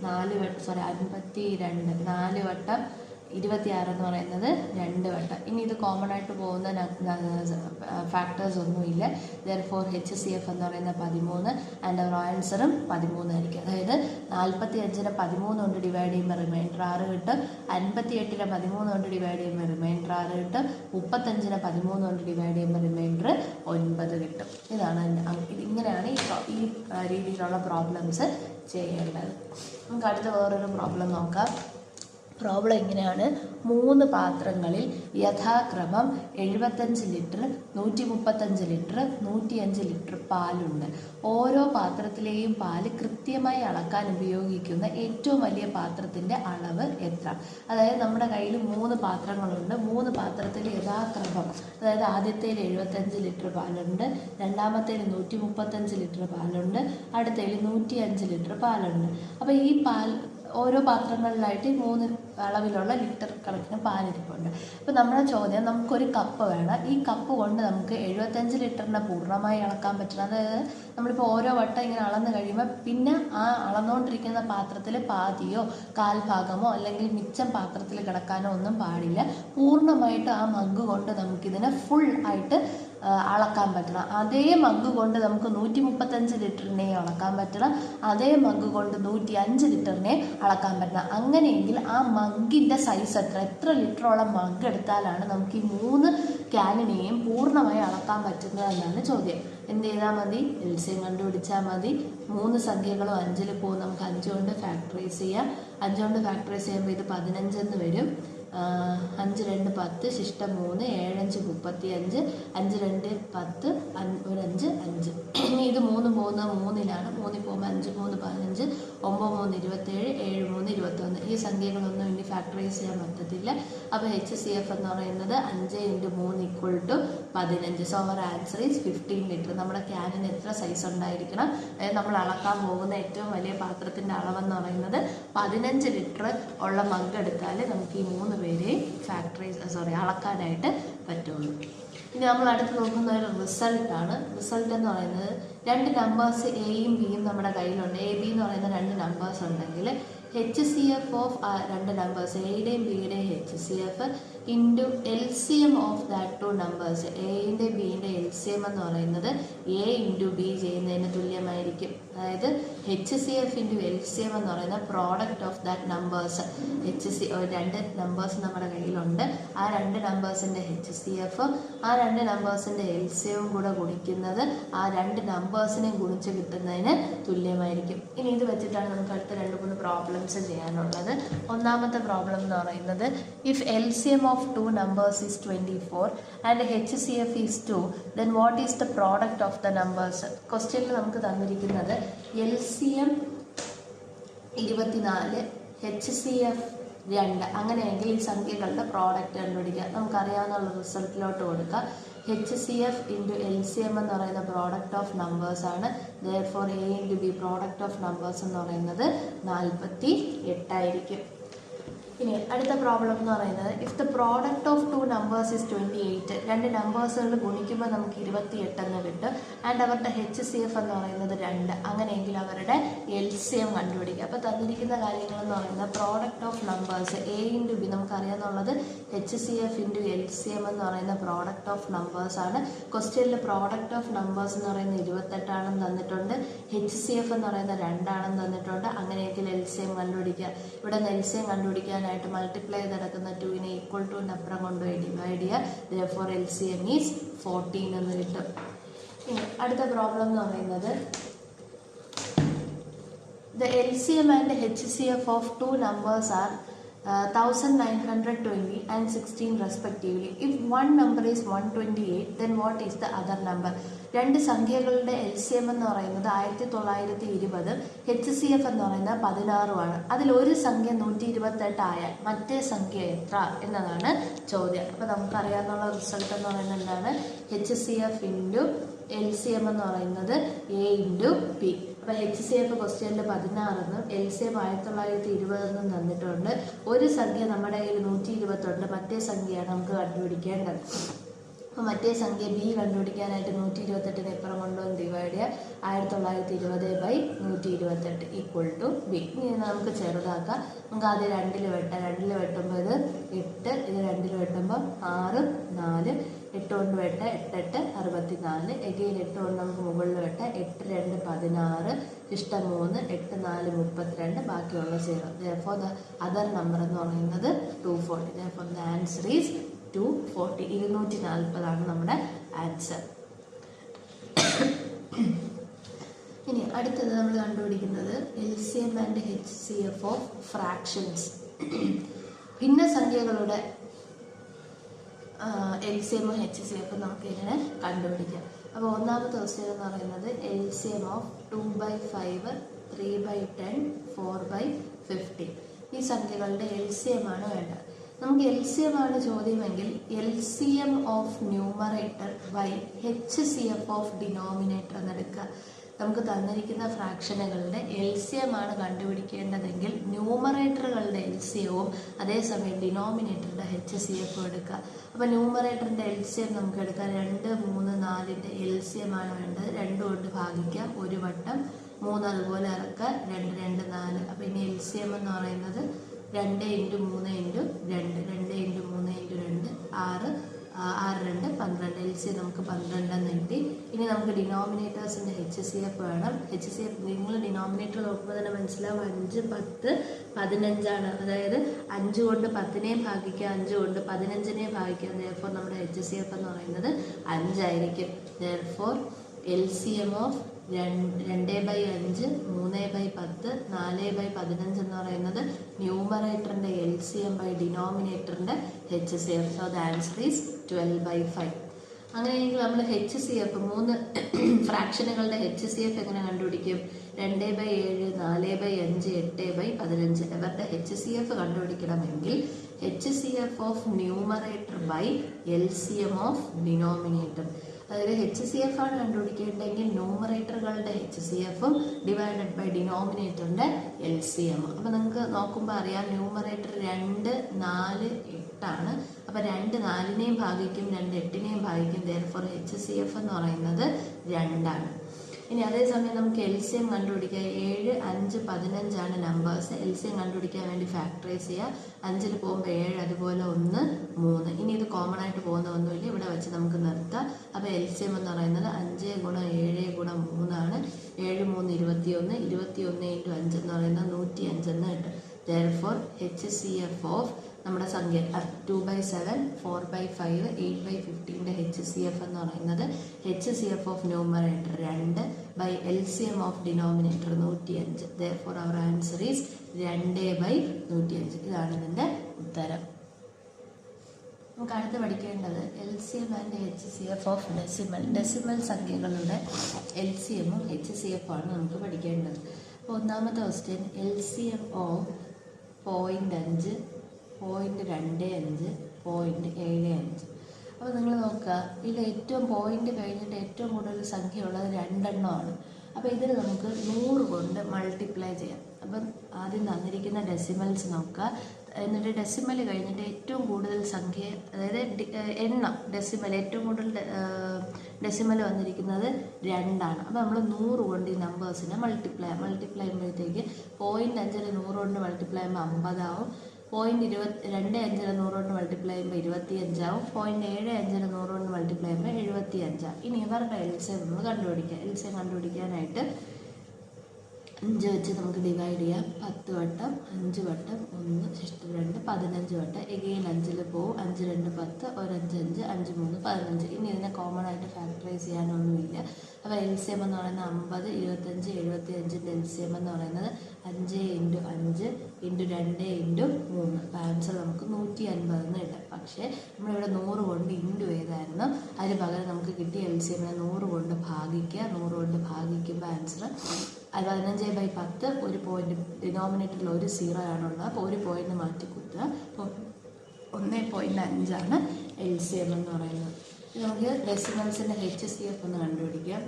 4 വട്ടം 4 വട്ടം 26 എന്ന് പറയുന്നത് 2 വട്ടം. ഇനി ഇത് കോമൺ ആയിട്ട് പോകുന്ന ഫാക്ടേഴ്സ് ഒന്നുമില്ല. ദെയർഫോർ HCF എന്ന് പറയുന്ന 13 ആൻഡ് അവർ ആൻസറും 13 ആയിരിക്കും. അതായത് 45-നെ 13 കൊണ്ട് ഡിവൈഡ് ചെയ്യുമ്പോൾ റിമൈൻഡർ 6 കിട്ടും. 58-നെ 13 കൊണ്ട് ഡിവൈഡ് ചെയ്യുമ്പോൾ റിമൈൻഡർ 6 കിട്ടും. 35-നെ 13 കൊണ്ട് ഡിവൈഡ് ചെയ്യുമ്പോൾ റിമൈൻഡർ 9 കിട്ടും. ഇങ്ങനെയാണ് ഈ രീതിയിലുള്ള പ്രോബ്ലംസ് ചെയ്യേണ്ടത്. നമുക്ക് അടുത്ത വേറൊരു പ്രോബ്ലം നോക്കാം. പ്രോബ്ലം ഇങ്ങനെയാണ്. 3 പാത്രങ്ങളിൽ യഥാക്രമം 75 ലിറ്റർ, 135 ലിറ്റർ, 105 ലിറ്റർ പാലുണ്ട്. ഓരോ പാത്രത്തിലെയും പാല് കൃത്യമായി അളക്കാൻ ഉപയോഗിക്കുന്ന ഏറ്റവും വലിയ പാത്രത്തിൻ്റെ അളവ് എത്ര? അതായത് നമ്മുടെ കയ്യിൽ 3 പാത്രങ്ങളുണ്ട്. 3 പാത്രത്തിൽ യഥാക്രമം, അതായത് ആദ്യത്തേൽ 75 ലിറ്റർ പാലുണ്ട്, രണ്ടാമത്തേൽ 135 ലിറ്റർ പാലുണ്ട്, അടുത്തേൽ 105 ലിറ്റർ പാലുണ്ട്. അപ്പോൾ ഈ പാൽ ഓരോ പാത്രങ്ങളിലായിട്ട് 3 അളവിലുള്ള ലിറ്റർ കണക്കിന് പാലിരിപ്പുണ്ട്. അപ്പോൾ നമ്മുടെ ചോദ്യം, നമുക്കൊരു കപ്പ് വേണം. ഈ കപ്പ് കൊണ്ട് നമുക്ക് 75 ലിറ്ററിനെ പൂർണ്ണമായി അളക്കാൻ പറ്റണം. അതായത് നമ്മളിപ്പോൾ ഓരോ വട്ടം ഇങ്ങനെ അളന്ന് കഴിയുമ്പോൾ പിന്നെ ആ അളന്നുകൊണ്ടിരിക്കുന്ന പാത്രത്തിൽ പാതിയോ കാൽഭാഗമോ അല്ലെങ്കിൽ മിച്ചം പാത്രത്തിൽ കിടക്കാനോ ഒന്നും പാടില്ല. പൂർണ്ണമായിട്ട് ആ മഗ് കൊണ്ട് നമുക്കിതിനെ ഫുൾ ആയിട്ട് അളക്കാൻ പറ്റണം. അതേ മഗ് കൊണ്ട് നമുക്ക് 135 ലിറ്ററിനെ അളക്കാൻ പറ്റണം. അതേ മഗ് കൊണ്ട് 105 ലിറ്ററിനെ അളക്കാൻ പറ്റണം. അങ്ങനെയെങ്കിൽ ആ മഗ്ഗിൻ്റെ സൈസ് എത്ര ലിറ്ററോളം മഗ് എടുത്താലാണ് നമുക്ക് ഈ 3 ക്യാനിനെയും പൂർണ്ണമായി അളക്കാൻ പറ്റുന്നതെന്നാണ് ചോദ്യം. എന്ത് ചെയ്താൽ മതി? എൽസിയം കണ്ടുപിടിച്ചാൽ മതി. 3 സംഖ്യകളും 5-ൽ പോകും. നമുക്ക് 5 കൊണ്ട് ഫാക്ടറൈസ് ചെയ്യാം. 5 കൊണ്ട് ഫാക്ടറൈസ് ചെയ്യുമ്പോൾ ഇത് 15 എന്ന് വരും. 5 2 10, ശിഷ്ടം 3, 7 5 35, 5 2 10, 1 5 5. ഇനി ഇത് 3 പോകുന്നത് 3-ലാണ്. 3 പോകുമ്പോൾ 5 3 15, 9 3 27, 7 3 21. ഈ സംഖ്യകളൊന്നും ഇനി ഫാക്ടറൈസ് ചെയ്യാൻ പറ്റത്തില്ല. അപ്പോൾ HCF എന്ന് പറയുന്നത് 5 × 3 = 15. So our answer is 15 litre. നമ്മുടെ ക്യാനിന് എത്ര സൈസ് ഉണ്ടായിരിക്കണം? അതായത് നമ്മൾ അളക്കാൻ പോകുന്ന ഏറ്റവും വലിയ പാത്രത്തിൻ്റെ അളവെന്ന് പറയുന്നത് 15 ലിറ്റർ ഉള്ള മഗ് എടുത്താൽ നമുക്ക് ഈ 3 പേരെയും അളക്കാനായിട്ട് പറ്റുള്ളൂ. ഇനി നമ്മൾ അടുത്ത് നോക്കുന്ന ഒരു റിസൾട്ടാണ്. റിസൾട്ട് എന്ന് പറയുന്നത് 2 നമ്പേഴ്സ് എയും ബിയും നമ്മുടെ കയ്യിലുണ്ട്. AB എന്ന് പറയുന്ന 2 നമ്പേഴ്സ് ഉണ്ടെങ്കിൽ HCF ഓഫ് 2 നമ്പേഴ്സ് എയുടെയും ബിയുടെയും HCF into LCM of that 2 numbers. എയുടെ ബിയുടെ LCM എന്ന് പറയുന്നത് A × B ചെയ്യുന്നതിന് തുല്യമായിരിക്കും. അതായത് HCF × LCM എന്ന് പറയുന്ന product of that numbers. 2 numbers നമ്മുടെ കയ്യിലുണ്ട്. ആ 2 നമ്പേഴ്സിൻ്റെ HCF ആ 2 നമ്പേഴ്സിൻ്റെ LCM കൂടെ ഗുണിക്കുന്നത് ആ 2 നമ്പേഴ്സിനെയും ഗുണിച്ച് കിട്ടുന്നതിന് തുല്യമായിരിക്കും. ഇനി ഇത് വെച്ചിട്ടാണ് നമുക്ക് അടുത്ത 2-3 പ്രോബ്ലംസ് ചെയ്യാനുള്ളത്. ഒന്നാമത്തെ പ്രോബ്ലം എന്ന് പറയുന്നത്, if LCM of 2 numbers is 24 and HCF is 2, then what is the product of the numbers? ക്വസ്റ്റ്യനിൽ നമുക്ക് തന്നിരിക്കുന്നത് LCM 24, HCF 2. അങ്ങനെയെങ്കിൽ ഈ സംഖ്യകളുടെ പ്രോഡക്റ്റ് കണ്ടുപിടിക്കുക. നമുക്കറിയാവുന്ന റിസൾട്ടിലോട്ട് കൊടുക്കുക. HCF × LCM എന്ന് പറയുന്ന പ്രോഡക്റ്റ് ഓഫ് നമ്പേഴ്സ് ആണ്. therefore A × B product of numbers എന്ന് പറയുന്നത് 48 ആയിരിക്കും. ഇനി അടുത്ത പ്രോബ്ലം എന്ന് പറയുന്നത്, if the product of 2 numbers is 28, 2 നമ്പേഴ്സുകൾ ഗുണിക്കുമ്പോൾ നമുക്ക് 28 എന്ന് കിട്ടും. ആൻഡ് അവരുടെ HCF എന്ന് പറയുന്നത് 2. അങ്ങനെയെങ്കിൽ അവരുടെ LCM കണ്ടുപിടിക്കുക. അപ്പോൾ തന്നിരിക്കുന്ന കാര്യങ്ങളെന്ന് പറയുന്നത് product of numbers A × B നമുക്കറിയാമെന്നുള്ളത് HCF × LCM എന്ന് പറയുന്ന പ്രോഡക്റ്റ് ഓഫ് നമ്പേഴ്സ് ആണ്. ക്വസ്റ്റ്യനിൽ പ്രോഡക്റ്റ് ഓഫ് നമ്പേഴ്സ് എന്ന് പറയുന്നത് 28 ആണെന്ന് തന്നിട്ടുണ്ട്. HCF എന്ന് പറയുന്നത് 2 ആണെന്ന് തന്നിട്ടുണ്ട്. അങ്ങനെയെങ്കിൽ LCM കണ്ടുപിടിക്കുക. ഇവിടെ LCM കണ്ടുപിടിക്കാൻ മൾട്ടിപ്ലൈ ചെയ്ത് നടക്കുന്ന 2-നെ = അപ്പുറം കൊണ്ടുപോയി ഡിവൈഡ് ചെയ്യുക. therefore LCM ഈസ് 14 എന്ന് കിട്ടും. ഇനി അടുത്ത പ്രോബ്ലം എന്ന് പറയുന്നത്, the LCM and HCF of 2 numbers are 1920 and 16 respectively. If one number is 128, then what is the other number? 2 സംഖ്യകളുടെ LCM എന്ന് പറയുന്നത് 1920, HCF എന്ന് പറയുന്നത് 16 അതിലൊരു സംഖ്യ 128 ആയാൽ മറ്റേ സംഖ്യ എത്ര എന്നതാണ് ചോദ്യം. അപ്പോൾ നമുക്കറിയാവുന്ന റിസൾട്ട് എന്ന് പറയുന്നത് എന്താണ്? HCF × LCM എന്ന് പറയുന്നത് A × B. അപ്പോൾ HCF ക്വസ്റ്റ്യനിൽ 16 എന്നും LCM 1920 എന്നും തന്നിട്ടുണ്ട്. ഒരു സംഖ്യ നമ്മുടെ കയ്യിൽ 128 ഉണ്ട്. മറ്റേ സംഖ്യയാണ് നമുക്ക് കണ്ടുപിടിക്കേണ്ടത്. അപ്പോൾ മറ്റേ സംഖ്യ ബി കണ്ടുപിടിക്കാനായിട്ട് 128 ഇപ്പുറം കൊണ്ടുവന്ന് ഡിവൈഡ് ചെയ്യുക. 1920/128 ഈക്വൽ ടു ബി. ഇനി നമുക്ക് ചെറുതാക്കാം. നമുക്ക് ആദ്യം 2 വെട്ടാം. 2 വെട്ടുമ്പോൾ ഇത് 8, ഇത് 2 വെട്ടുമ്പോൾ 6, 4, 8 കൊണ്ട് വെട്ടാം. 8 8 64. എഗെയിൻ 8 കൊണ്ട് നമുക്ക് മുകളിൽ വെട്ടാം. 8 2 16, ഇഷ്ടം 3, 8 4 32, ബാക്കിയുള്ള 0. therefore the other number എന്ന് പറയുന്നത് 240. therefore the answer is 240. 240 നമ്മുടെ ആൻസർ. ഇനി അടുത്തത് നമ്മൾ കണ്ടുപിടിക്കുന്നത് LCM and HCF of fractions. ഭിന്നസംഖ്യകളുടെ LCM HCF നമുക്ക് ഇങ്ങനെ കണ്ടുപിടിക്കാം. അപ്പോൾ ഒന്നാമത്തെ ക്വസ്റ്റ്യൻ എന്ന് പറയുന്നത് LCM ഓഫ് 2/5, 3/10, 4/50. ഈ സംഖ്യകളുടെ LCM ആണ് വേണ്ടത്. നമുക്ക് LCM ആണ് ചോദ്യമെങ്കിൽ LCM of numerator by HCF of denominator എന്നെടുക്കുക. നമുക്ക് തന്നിരിക്കുന്ന ഫ്രാക്ഷനുകളുടെ LCM ആണ് കണ്ടുപിടിക്കേണ്ടതെങ്കിൽ ന്യൂമറേറ്ററുകളുടെ LCMവും അതേസമയം ഡിനോമിനേറ്ററുടെ HCFും എടുക്കുക. അപ്പോൾ ന്യൂമറേറ്ററിൻ്റെ LCM നമുക്ക് എടുക്കാം. 2, 3, 4ൻ്റെ LCM ആണ് വേണ്ടത്. 2 കൊണ്ട് ഭാഗിക്കുക, ഒരു വട്ടം, 3 അതുപോലെ ഇറക്കുക, 2 2 4. അപ്പോൾ ഇനി LCM എന്ന് പറയുന്നത് 2 × 3 × 2, 2 × 3 × 2, 6, 6 2 12. LCM നമുക്ക് 12 എന്ന് കിട്ടി. ഇനി നമുക്ക് ഡിനോമിനേറ്റേഴ്സിൻ്റെ HCF വേണം. HCF നിങ്ങൾ ഡിനോമിനേറ്റർ നോക്കുമ്പോൾ തന്നെ മനസ്സിലാവും 5, 10, 15 അതായത് 5 കൊണ്ട് 10നെയും ഭാഗിക്കുക, 5 കൊണ്ട് 15നെയും ഭാഗിക്കുക. therefore നമ്മുടെ HCF എന്ന് പറയുന്നത് 5 ആയിരിക്കും. therefore LCM ഓഫ് 2/5, 3/10, 4/15 എന്ന് പറയുന്നത് ന്യൂമറേറ്ററിൻ്റെ LCM ബൈ ഡിനോമിനേറ്ററിൻ്റെ HCF. So the answer is 12/5. അങ്ങനെയെങ്കിൽ നമ്മൾ HCF 3 ഫ്രാക്ഷനുകളുടെ HCF എങ്ങനെ കണ്ടുപിടിക്കും? 2/7, 4/5, 8/15. ഇവരുടെ HCF കണ്ടുപിടിക്കണമെങ്കിൽ HCF of numerator by LCM of denominator. അതായത് HCF ആണ് കണ്ടുപിടിക്കേണ്ടതെങ്കിൽ ന്യൂമറേറ്ററുകളുടെ HCFും ഡിവൈഡഡ് ബൈ ഡിനോമിനേറ്ററിൻ്റെ LCM. അപ്പോൾ നിങ്ങൾക്ക് നോക്കുമ്പോൾ അറിയാം ന്യൂമറേറ്റർ 2, 4, 8 അപ്പോൾ 2 4നെയും ഭാഗിക്കും, 2 8നെയും ഭാഗിക്കും. therefore HCF എന്ന് പറയുന്നത് 2. ഇനി അതേസമയം നമുക്ക് LCM കണ്ടുപിടിക്കുക. 7, 5, 15 നമ്പേഴ്സ്. LCM കണ്ടുപിടിക്കാൻ വേണ്ടി ഫാക്ടറൈസ് ചെയ്യുക. 5ൽ പോകുമ്പോൾ 7, അതുപോലെ 1, 3. ഇനി ഇത് കോമൺ ആയിട്ട് പോകുന്ന ഒന്നുമില്ല, ഇവിടെ വെച്ച് നമുക്ക് നിർത്താം. അപ്പോൾ LCM എന്ന് പറയുന്നത് 5 × 7 × 3 7 3 21, 21 × 5 എന്ന് പറയുന്നത് 105 എന്ന് കിട്ടും. therefore HCF ഓഫ് നമ്മുടെ സംഖ്യ 2/7, 4/5, 8/15ൻ്റെ HCF എന്ന് പറയുന്നത് HCF of numerator 2 by LCM of denominator 105. therefore our answer is 2/105. ഇതാണ് ഇതിൻ്റെ ഉത്തരം. നമുക്ക് അടുത്ത് പഠിക്കേണ്ടത് LCM and HCF of decimal സംഖ്യകളുടെ LCMഉം HCF ആണ് നമുക്ക് പഠിക്കേണ്ടത്. അപ്പോൾ ഒന്നാമത്തെ ക്വസ്റ്റ്യൻ LCM ഓഫ് 0.5, 0.25, 0.75. അപ്പോൾ നിങ്ങൾ നോക്കുക, ഇതിൽ ഏറ്റവും പോയിന്റ് കഴിഞ്ഞിട്ട് ഏറ്റവും കൂടുതൽ സംഖ്യ ഉള്ളത് 2 ആണ്. അപ്പോൾ ഇതിൽ നമുക്ക് 100 കൊണ്ട് മൾട്ടിപ്ലൈ ചെയ്യാം. അപ്പം ആദ്യം തന്നിരിക്കുന്ന ഡെസിമൽസ് നോക്കുക, എന്നിട്ട് ഡെസിമൽ കഴിഞ്ഞിട്ട് ഏറ്റവും കൂടുതൽ സംഖ്യ, അതായത് എണ്ണം ഡെസിമൽ ഏറ്റവും കൂടുതൽ ഡെസിമൽ വന്നിരിക്കുന്നത് 2 ആണ്. അപ്പോൾ നമ്മൾ 100 കൊണ്ട് ഈ നമ്പേഴ്സിനെ മൾട്ടിപ്ലൈ ചെയ്യുമ്പോഴത്തേക്ക് 0.5 100 കൊണ്ട് മൾട്ടിപ്ലൈ ചെയ്യുമ്പോൾ 50 ആവും. 0.25 100 കൊണ്ട് മൾട്ടിപ്ലൈ ചെയ്യുമ്പോൾ 25 ആവും. 0.75 100 കൊണ്ട് മൾട്ടിപ്ലൈ ചെയ്യുമ്പോൾ 75 ആവും. ഇനി ഇവരുടെ LCM നമ്മൾ കണ്ടുപിടിക്കുക. LCM കണ്ടുപിടിക്കാനായിട്ട് 5 വെച്ച് നമുക്ക് ഡിവൈഡ് ചെയ്യാം. 10 വട്ടം, 5 വട്ടം, 1, 2, 15 വട്ടം. എഗെയിൻ 5ൽ പോവും. 5 2 10, 1 5 5, 5 3 15. ഇനി ഇതിനെ കോമൺ ആയിട്ട് ഫാക്ടറൈസ് ചെയ്യാനൊന്നുമില്ല. അപ്പോൾ LCM എന്ന് പറയുന്നത് 50, 25, 75ൻ്റെ LCM എന്ന് പറയുന്നത് 5 × 5 × 2 × 3. അപ്പോൾ ആൻസർ നമുക്ക് 150 എന്ന് കിട്ടും. പക്ഷേ നമ്മളിവിടെ 100 കൊണ്ട് ഇൻറ്റു ചെയ്തായിരുന്നു. അതിന് പകരം നമുക്ക് കിട്ടിയ LCMനെ 100 കൊണ്ട് ഭാഗിക്കുക. 100 കൊണ്ട് ഭാഗിക്കുമ്പോൾ ആൻസർ 15/10. ഒരു പോയിന്റ് ഡിനോമിനേറ്ററിൽ ഒരു 0 ആണുള്ളത്. അപ്പോൾ ഒരു പോയിന്റ് മാറ്റി കുത്തുക. അപ്പോൾ 1.5 LCM എന്ന് പറയുന്നത്. നമുക്ക് ഡെസിമൽസിൻ്റെ HCF ഒന്ന് കണ്ടുപിടിക്കാം.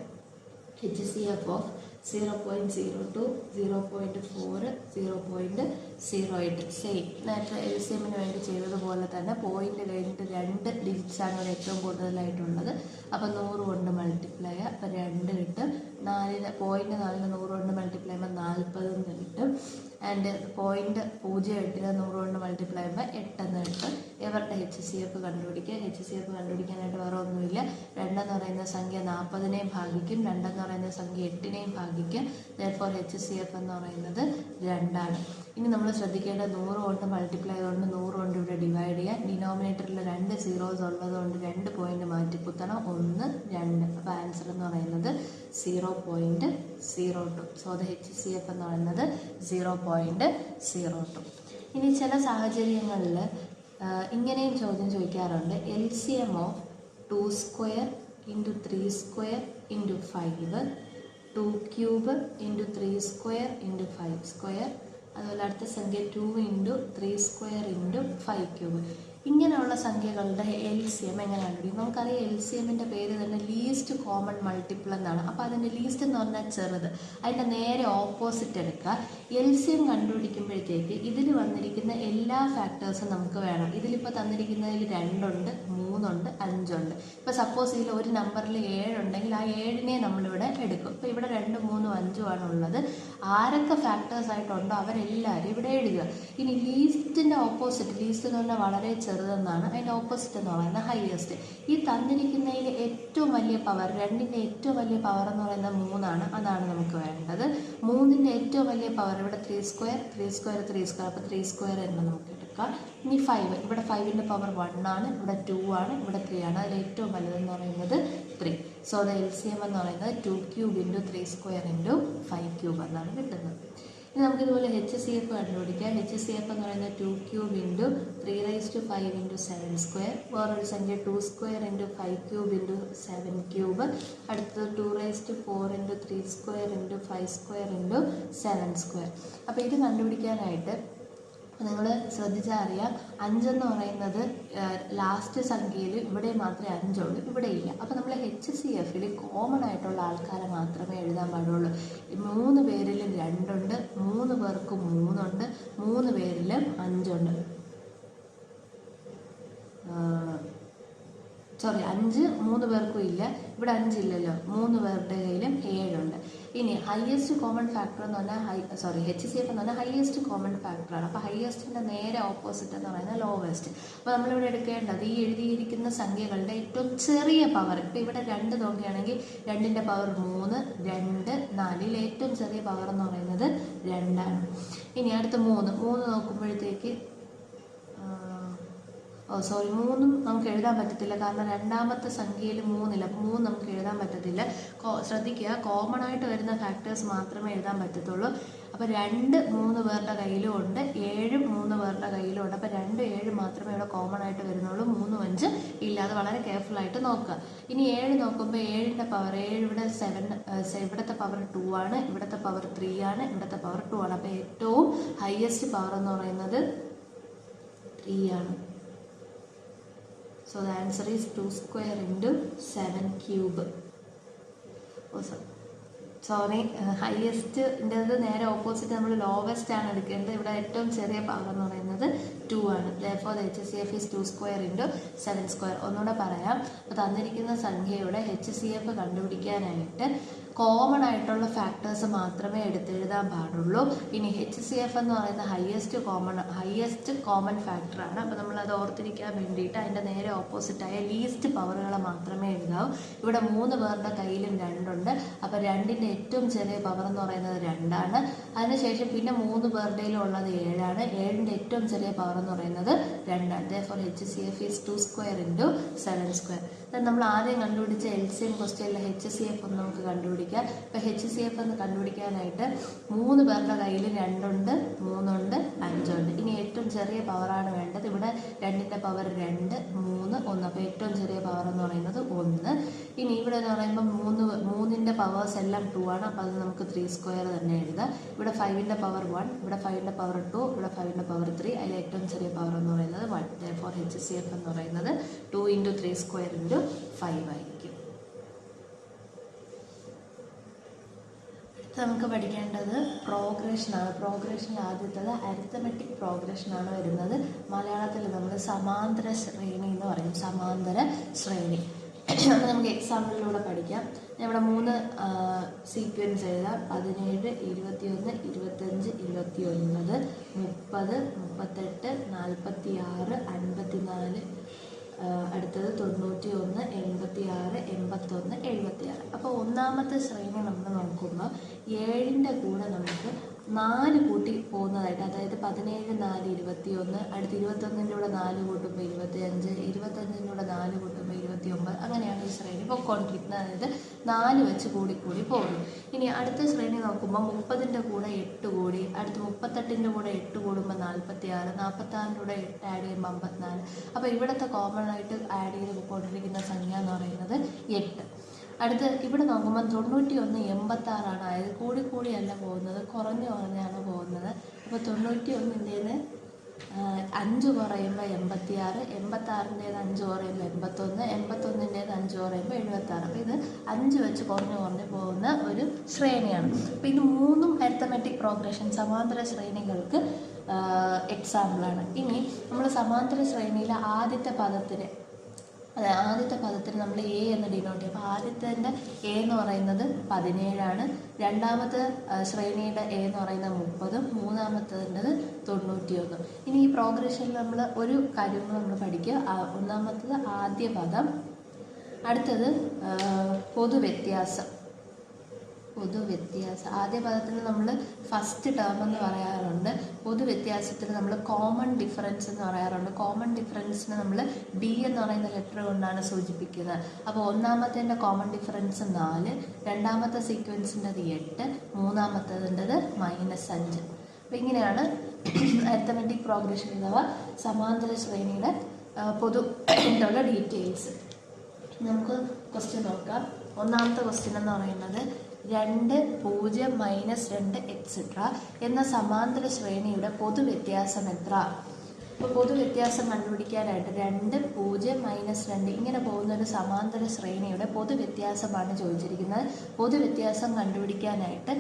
HCF ഓഫ് 0.02, 0.4, 0 സെയിം നേരത്തെ LCM വേണ്ടി ചെയ്തതുപോലെ തന്നെ പോയിന്റ് കഴിഞ്ഞിട്ട് 2 ഡിജിറ്റ്സാണ് ഇവിടെ ഏറ്റവും കൂടുതലായിട്ടുള്ളത്. അപ്പോൾ 100 കൊണ്ട് മൾട്ടിപ്ലൈ ചെയ്യുക. അപ്പോൾ 2 കിട്ടും. 4 പോയിന്റ് 4 100 കൊണ്ട് മൾട്ടിപ്ലൈ ചെയ്യുമ്പോൾ 40 എന്ന് കിട്ടും. ആൻഡ് പോയിന്റ് 0.8 100 കൊണ്ട് മൾട്ടിപ്ലൈ ചെയ്യുമ്പോൾ 8 എന്ന് കിട്ടും. ഇവരുടെ HCF കണ്ടുപിടിക്കുക. HCF കണ്ടുപിടിക്കാനായിട്ട് വേറെ ഒന്നുമില്ല. 2 എന്ന് പറയുന്ന സംഖ്യ 40നെയും ഭാഗിക്കും, 2 എന്ന് പറയുന്ന സംഖ്യ 8നെയും ഭാഗിക്കും. therefore HCF എന്ന് പറയുന്നത് 2 ആണ്. ഇനി നമ്മൾ ശ്രദ്ധിക്കേണ്ടത് 100 കൊണ്ട് മൾട്ടിപ്ലൈ ചെയ്തുകൊണ്ട് 100 കൊണ്ട് ഇവിടെ ഡിവൈഡ് ചെയ്യാം. ഡിനോമിനേറ്ററിൽ 2 സീറോസ് ഉള്ളതുകൊണ്ട് 2 പോയിന്റ് മാറ്റി കുത്തണം. 1 2. അപ്പോൾ ആൻസർ എന്ന് പറയുന്നത് 0.02. സോ ദ HCF എന്ന് പറയുന്നത് 0.02. ഇനി ചില സാഹചര്യങ്ങളിൽ ഇങ്ങനെയും ചോദ്യം ചോദിക്കാറുണ്ട്. LCM of 2 square into 3 square into 5, 2 cube into 3 square into 5 square, അതുപോലെ അടുത്ത സംഖ്യ 2 into 3 square into 5 cube. ഇങ്ങനെയുള്ള സംഖ്യകളുടെ LCM എങ്ങനെ കണ്ടുപിടിക്കും? നമുക്കറിയാം LCMൻ്റെ പേര് തന്നെ ലീസ്റ്റ് കോമൺ മൾട്ടിപ്പിൾ എന്നാണ്. അപ്പോൾ അതിൻ്റെ ലീസ്റ്റ് എന്ന് പറഞ്ഞാൽ ചെറുത്, അതിൻ്റെ നേരെ ഓപ്പോസിറ്റ് എടുക്കുക. LCM കണ്ടുപിടിക്കുമ്പോഴത്തേക്ക് ഇതിൽ വന്നിരിക്കുന്ന എല്ലാ ഫാക്ടേഴ്സും നമുക്ക് വേണം. ഇതിലിപ്പോൾ തന്നിരിക്കുന്നതിൽ 2 ഉണ്ട്, 3 ഉണ്ട്, 5 ഉണ്ട്. ഇപ്പോൾ സപ്പോസ് ഇതിൽ ഒരു നമ്പറിൽ 7 ഉണ്ടെങ്കിൽ ആ 7നെ നമ്മളിവിടെ എടുക്കും. ഇപ്പോൾ ഇവിടെ 2 3 5 ആണ് ഉള്ളത്. ആരൊക്കെ ഫാക്ടേഴ്സ് ആയിട്ടുണ്ടോ അവരെല്ലാവരും ഇവിടെ എഴുതുക. ഇനി ലീസ്റ്റിൻ്റെ ഓപ്പോസിറ്റ്, ലീസ്റ്റ് എന്ന് പറഞ്ഞാൽ വളരെ ചെറുതെന്നാണ്, അതിൻ്റെ ഓപ്പോസിറ്റ് എന്ന് പറയുന്നത് ഹയസ്റ്റ്. ഈ തന്നിരിക്കുന്നതിൽ ഏറ്റവും വലിയ പവർ, 2ൻ്റെ ഏറ്റവും വലിയ പവർ എന്ന് പറയുന്നത് 3 ആണ്. അതാണ് നമുക്ക് വേണ്ടത്. 3ൻ്റെ ഏറ്റവും വലിയ പവർ ഇവിടെ 3 സ്ക്വയർ, 3 സ്ക്വയർ, 3 സ്ക്വയർ. അപ്പോൾ 3 സ്ക്വയർ എന്ന് നമുക്ക് എടുക്കാം. ഇനി 5, ഇവിടെ 5ൻ്റെ പവർ 1 ആണ്, ഇവിടെ 2 ആണ്, ഇവിടെ 3 ആണ്. അതിൽ ഏറ്റവും വലുതെന്ന് പറയുന്നത് 3. സോ ദ LCM എന്ന് പറയുന്നത് 2 cube into 3 square into 5 cube എന്നാണ് കിട്ടുന്നത്. ഇനി നമുക്കിതുപോലെ HCF കണ്ടുപിടിക്കാം. HCF എന്ന് പറയുന്നത് 2 ക്യൂബ് ഇൻറ്റു 3⁵5 ഇൻറ്റു 7 സ്ക്വയർ. വേറൊരു സംഖ്യ 2 square into 5 cube into 7 cube. അടുത്തത് 2⁴ into 3 square into 5 square into 7 square. അപ്പോൾ ഇത് കണ്ടുപിടിക്കാനായിട്ട് നിങ്ങൾ ശ്രദ്ധിച്ചാൽ അറിയാം, 5 എന്ന് പറയുന്നത് ലാസ്റ്റ് സംഖ്യയിൽ ഇവിടെ മാത്രമേ 5 ഉള്ളൂ, ഇവിടെ ഇല്ല. അപ്പോൾ നമ്മൾ HCFൽ കോമൺ ആയിട്ടുള്ള ആൾക്കാരെ മാത്രമേ എഴുതാൻ പാടുള്ളൂ. 3 പേരിലും 2 ഉണ്ട്, 3 പേർക്കും 3 ഉണ്ട്, 3 പേരിലും 5 ഉണ്ട്. 5 3 പേർക്കും ഇല്ല, ഇവിടെ 5 ഇല്ലല്ലോ, 3 പേരുടെ കയ്യിലും 7 ഉണ്ട്. ഇനി ഹയസ്റ്റ് കോമൺ ഫാക്ടർ എന്ന് പറഞ്ഞാൽ HCF എന്ന് പറഞ്ഞാൽ ഹയസ്റ്റ് കോമൺ ഫാക്ടറാണ്. അപ്പോൾ ഹയസ്റ്റിൻ്റെ നേരെ ഓപ്പോസിറ്റ് എന്ന് പറയുന്നത് ലോവസ്റ്റ്. അപ്പോൾ നമ്മളിവിടെ എടുക്കേണ്ടത് ഈ എഴുതിയിരിക്കുന്ന സംഖ്യകളുടെ ഏറ്റവും ചെറിയ പവർ. ഇപ്പോൾ ഇവിടെ 2 നോക്കുകയാണെങ്കിൽ 2ൻ്റെ പവർ 3, 2, 4. ഏറ്റവും ചെറിയ പവർ എന്ന് പറയുന്നത് 2 ആണ്. ഇനി അടുത്ത 3 നോക്കുമ്പോഴത്തേക്ക് 3 നമുക്ക് എഴുതാൻ പറ്റത്തില്ല, കാരണം രണ്ടാമത്തെ സംഖ്യയിൽ 3 ഇല്ല. അപ്പോൾ 3 നമുക്ക് എഴുതാൻ പറ്റത്തില്ല. ശ്രദ്ധിക്കുക, കോമൺ ആയിട്ട് വരുന്ന ഫാക്ടേഴ്സ് മാത്രമേ എഴുതാൻ പറ്റത്തുള്ളൂ. അപ്പോൾ 2 3 പേരുടെ കയ്യിലും ഉണ്ട്, 7 3 പേരുടെ കയ്യിലും ഉണ്ട്. അപ്പോൾ 2 7 മാത്രമേ ഇവിടെ കോമൺ ആയിട്ട് വരുന്നുള്ളൂ, 3 5 ഇല്ല. അത് വളരെ കെയർഫുൾ ആയിട്ട് നോക്കുക. ഇനി 7 നോക്കുമ്പോൾ 7ൻ്റെ പവർ 7 ഇവിടെ 7, ഇവിടുത്തെ പവർ 2 ആണ്, ഇവിടുത്തെ പവർ 3 ആണ്, ഇവിടുത്തെ പവർ 2 ആണ്. അപ്പോൾ ഏറ്റവും ഹയസ്റ്റ് പവർ എന്ന് പറയുന്നത് 3 ആണ്. So the answer is 2 square into 7 cube. ഹയസ്റ്റിൻ്റെത് നേരെ ഓപ്പോസിറ്റ് നമ്മൾ ലോവസ്റ്റ് ആണ് എടുക്കേണ്ടത്. ഇവിടെ ഏറ്റവും ചെറിയ പവർ എന്ന് പറയുന്നത് 2 ആണ്. therefore the HCF is 2 square into 7 square. ഒന്നുകൂടെ പറയാം. അപ്പോൾ തന്നിരിക്കുന്ന സംഖ്യയുടെ HCF കണ്ടുപിടിക്കാനായിട്ട് കോമൺ ആയിട്ടുള്ള ഫാക്ടേഴ്സ് മാത്രമേ എടുത്തെഴുതാൻ പാടുള്ളൂ. ഇനി HCF എന്ന് പറയുന്ന ഹയസ്റ്റ് കോമൺ ഫാക്ടറാണ്. അപ്പോൾ നമ്മളത് ഓർത്തിരിക്കാൻ വേണ്ടിയിട്ട് അതിൻ്റെ നേരെ ഓപ്പോസിറ്റായ ലീസ്റ്റ് പവറുകൾ മാത്രമേ എഴുതാവൂ. ഇവിടെ 3 പേരുടെ കയ്യിലും 2 ഉണ്ട്. അപ്പോൾ 2ൻ്റെ ഏറ്റവും ചെറിയ പവർ എന്ന് പറയുന്നത് 2 ആണ്. അതിനുശേഷം പിന്നെ 3 പേരുടെയിലും ഉള്ളത് 7 ആണ്. 7ൻ്റെ ഏറ്റവും ചെറിയ പവർ എന്ന് പറയുന്നത് 2 ആണ്. therefore HCF is 2 square into 7 square. നമ്മൾ ആദ്യം കണ്ടുപിടിച്ച LCM ക്വസ്റ്റ്യനിലെ HCF ഒന്ന് നമുക്ക് കണ്ടുപിടിക്കാം. ഇപ്പോൾ HCF എന്ന് കണ്ടുപിടിക്കാനായിട്ട് 3 പേരുടെ കയ്യിൽ 2 ഉണ്ട്, 3 ഉണ്ട്, 5 ഉണ്ട്. ഇനി ഏറ്റവും ചെറിയ പവറാണ് വേണ്ടത്. ഇവിടെ 2ൻ്റെ പവർ 2, 3, 1. അപ്പോൾ ഏറ്റവും ചെറിയ പവർ എന്ന് പറയുന്നത് 1. ഇനി ഇവിടെ എന്ന് പറയുമ്പോൾ 3ൻ്റെ പവേഴ്സ് എല്ലാം 2 ആണ്. അപ്പോൾ അത് നമുക്ക് 3 സ്ക്വയർ തന്നെ എഴുതാം. ഇവിടെ 5ൻ്റെ പവർ 1, ഇവിടെ 5ൻ്റെ പവർ 2, ഇവിടെ 5ൻ്റെ പവർ 3. അതിൽ ഏറ്റവും ചെറിയ പവർ എന്ന് പറയുന്നത് 1. therefore HCF എന്ന് പറയുന്നത് 2 into 3 square into 5 ആയിരിക്കും. നമുക്ക് പഠിക്കേണ്ടത് പ്രോഗ്രഷനാണ്. പ്രോഗ്രഷനിൽ ആദ്യത്തേത് അരിത്തമെറ്റിക് പ്രോഗ്രഷനാണ് വരുന്നത്. മലയാളത്തിൽ നമ്മൾ സമാന്തര ശ്രേണി എന്ന് പറയും. സമാന്തര ശ്രേണി. അപ്പോൾ നമുക്ക് എക്സാമ്പിളിലൂടെ പഠിക്കാം. ഇവിടെ 3 സീക്വൻസ് എഴുതാം. 17, 21, 25, 29, 30, 38, 46, 54, അടുത്തത് 91, 86, 81, 76. അപ്പോൾ ഒന്നാമത്തെ ശ്രേണി നമ്മൾ നോക്കുമ്പോൾ 7ൻ്റെ കൂടെ നമുക്ക് 4 കൂട്ടി പോകുന്നതായിട്ട്, അതായത് 17, 4, 21, അടുത്ത് 21ൻ്റെ കൂടെ 4 കൂട്ടുമ്പോൾ 25, 25ൻ്റെ കൂടെ 4 കൂട്ടുമ്പോൾ 29, അങ്ങനെയാണ് ഈ ശ്രേണി പൊയ്ക്കൊണ്ടിരിക്കുന്നത്. അതായത് 4 വെച്ച് കൂടി പോകുന്നു. ഇനി അടുത്ത ശ്രേണി നോക്കുമ്പോൾ 30ൻ്റെ കൂടെ 8 കൂടി, അടുത്ത് 38ൻ്റെ കൂടെ 8 കൂടുമ്പോൾ 46, 46ൻ്റെ കൂടെ 8 ആഡ് ചെയ്യുമ്പോൾ 54. അപ്പോൾ ഇവിടുത്തെ കോമൺ ആയിട്ട് ആഡ് ചെയ്ത് കൊണ്ടിരിക്കുന്ന സംഖ്യ എന്ന് പറയുന്നത് 8. അടുത്ത് ഇവിടെ നോക്കുമ്പോൾ 91, 86 അതായത് കൂടിയല്ല പോകുന്നത്, കുറഞ്ഞാണ് പോകുന്നത്. അപ്പോൾ 91ൻ്റേത് 5 കുറയുമ്പോൾ 86, 86ൻ്റേത് 5 കുറയുമ്പോൾ 81, 81ൻ്റേത് 5 കുറയുമ്പോൾ 76. അപ്പോൾ ഇത് 5 വെച്ച് കുറഞ്ഞ് പോകുന്ന ഒരു ശ്രേണിയാണ്. അപ്പോൾ ഇത് 3 അരിത്തമെറ്റിക് പ്രോഗ്രഷൻ സമാന്തര ശ്രേണികൾക്ക് എക്സാമ്പിളാണ്. ഇനി നമ്മൾ സമാന്തര ശ്രേണിയിലെ ആദ്യത്തെ പദത്തിന് നമ്മൾ എ എന്ന് ഡിനോട്ട് ചെയ്യും. അപ്പോൾ ആദ്യത്തെ എ എന്ന് പറയുന്നത് 17ആണ്. രണ്ടാമത്തെ ശ്രേണിയുടെ എ എന്ന് പറയുന്നത് 30, മൂന്നാമത്തേത് 91. ഇനി ഈ പ്രോഗ്രഷനിൽ നമ്മൾ ഒരു കാര്യം നമ്മൾ പഠിക്കുക. ഒന്നാമത്തേത് ആദ്യ പദം, അടുത്തത് പൊതുവ്യത്യാസം. ആദ്യ പദത്തിന് നമ്മൾ ഫസ്റ്റ് ടേം എന്ന് പറയാറുണ്ട്. പൊതുവ്യത്യാസത്തിന് നമ്മൾ കോമൺ ഡിഫറൻസ് എന്ന് പറയാറുണ്ട്. കോമൺ ഡിഫറൻസിന് നമ്മൾ ഡി എന്ന് പറയുന്ന ലെറ്റർ കൊണ്ടാണ് സൂചിപ്പിക്കുന്നത്. അപ്പോൾ ഒന്നാമത്തേൻ്റെ കോമൺ ഡിഫറൻസ് 4, രണ്ടാമത്തെ സീക്വൻസിൻ്റെത് 8, മൂന്നാമത്തേതിൻ്റെത് -5. അപ്പോൾ ഇങ്ങനെയാണ് അരിത്തമെറ്റിക് പ്രോഗ്രഷൻ അഥവാ സമാന്തര ശ്രേണിയുടെ പൊതുവായിട്ടുള്ള ഡീറ്റെയിൽസ്. നമുക്ക് ക്വസ്റ്റ്യൻ നോക്കാം. ഒന്നാമത്തെ ക്വസ്റ്റ്യൻ എന്ന് പറയുന്നത് 2, 0, -2 എക്സെട്ര എന്ന സമാന്തര ശ്രേണിയുടെ പൊതുവ്യത്യാസം എത്ര? അപ്പോൾ പൊതുവ്യത്യാസം കണ്ടുപിടിക്കാനായിട്ട് 2, 0, -2 ഇങ്ങനെ പോകുന്ന ഒരു സമാന്തര ശ്രേണിയുടെ പൊതുവ്യത്യാസമാണ് ചോദിച്ചിരിക്കുന്നത്. പൊതുവ്യത്യാസം കണ്ടുപിടിക്കാനായിട്ട്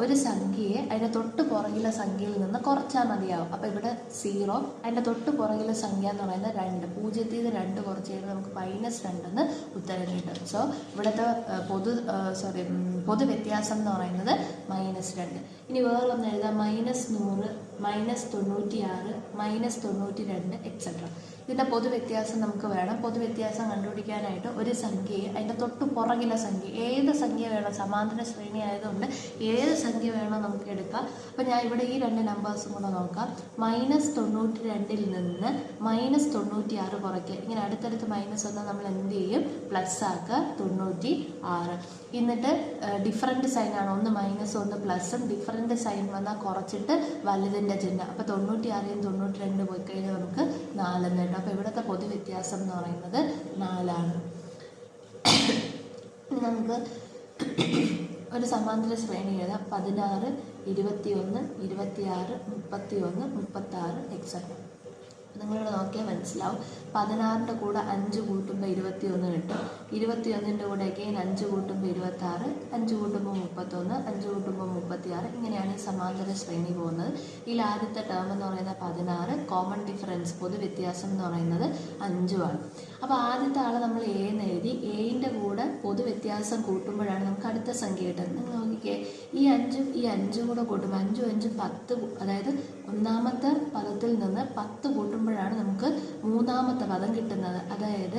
ഒരു സംഖ്യയെ അതിൻ്റെ തൊട്ട് പുറകിലെ സംഖ്യയിൽ നിന്ന് കുറച്ചാൽ മതിയാവും. അപ്പോൾ ഇവിടെ 0, അതിൻ്റെ തൊട്ട് പുറകിലെ സംഖ്യ എന്ന് പറയുന്നത് 2, 0ൽ 2 കുറച്ച് കഴിയുമ്പോൾ നമുക്ക് -2 എന്ന് ഉത്തരം കിട്ടും. സോ ഇവിടുത്തെ പൊതുവ്യത്യാസം എന്ന് പറയുന്നത് -2. ഇനി വേറൊന്ന് എഴുതാം. -100, -96, -92 എക്സെട്ര. ഇതിൻ്റെ പൊതുവ്യത്യാസം നമുക്ക് വേണം. പൊതുവ്യത്യാസം കണ്ടുപിടിക്കാനായിട്ട് ഒരു സംഖ്യയെ അതിൻ്റെ തൊട്ട് പുറകിലെ സംഖ്യ, ഏത് സംഖ്യ വേണം, സമാന്തര ശ്രേണി ആയതുകൊണ്ട് ഏത് സംഖ്യ വേണോ നമുക്ക് എടുക്കാം. അപ്പോൾ ഞാൻ ഇവിടെ ഈ 2 നമ്പേഴ്സും കൂടെ നോക്കാം. -92ൽ നിന്ന് -96 കുറയ്ക്കുക. ഇങ്ങനെ അടുത്തടുത്ത് മൈനസ് വന്നാൽ നമ്മൾ എന്ത് ചെയ്യും? പ്ലസ് ആക്കുക 96. എന്നിട്ട് ഡിഫറൻറ്റ് സൈനാണ്, ഒന്ന് മൈനസ് ഒന്ന് പ്ലസും. ഡിഫറൻറ്റ് സൈൻ വന്നാൽ കുറച്ചിട്ട് വലുതിൻ്റെ ചിഹ്നം. അപ്പോൾ 96ൽ 92 പോയി കഴിഞ്ഞാൽ നമുക്ക് 4 എന്ന് കിട്ടും. അപ്പോൾ ഇവിടുത്തെ പൊതുവ്യത്യാസം എന്ന് പറയുന്നത് 4ആണ്. ഇനി നമുക്ക് ഒരു സമാന്തര ശ്രേണി എഴുതാം. 16, 21, 26, 31, 36 എക്സെട്ര. നിങ്ങളിവിടെ നോക്കിയാൽ മനസ്സിലാവും. 16ൻ്റെ കൂടെ 5 കൂട്ടുമ്പോൾ 21 കിട്ടും. 21ൻ്റെ കൂടെ അഗെയിൻ 5 കൂട്ടുമ്പോൾ 26, 5 കൂട്ടുമ്പോൾ 31, 5 കൂട്ടുമ്പോൾ 36. ഇങ്ങനെയാണ് ഈ സമാന്തര ശ്രേണി പോകുന്നത്. ഇതിൽ ആദ്യത്തെ ടേം എന്ന് പറയുന്നത് 16, കോമൺ ഡിഫറൻസ് പൊതുവ്യത്യാസം എന്ന് പറയുന്നത് 5ആണ്. അപ്പോൾ ആദ്യത്തെ ആൾ നമ്മൾ എ എന്ന് എഴുതി. എയുടെ കൂടെ പൊതുവ്യത്യാസം കൂട്ടുമ്പോഴാണ് നമുക്ക് അടുത്ത സംഖ്യ കിട്ടുന്നത്. നിങ്ങൾ നോക്കിക്കേ, ഈ 5 കൂടെ കൂട്ടുമ്പോൾ 5 5 10, അതായത് ഒന്നാമത്തെ പദത്തിൽ നിന്ന് 10 കൂട്ടുമ്പോഴാണ് നമുക്ക് മൂന്നാമത്തെ പദം കിട്ടുന്നത്. അതായത്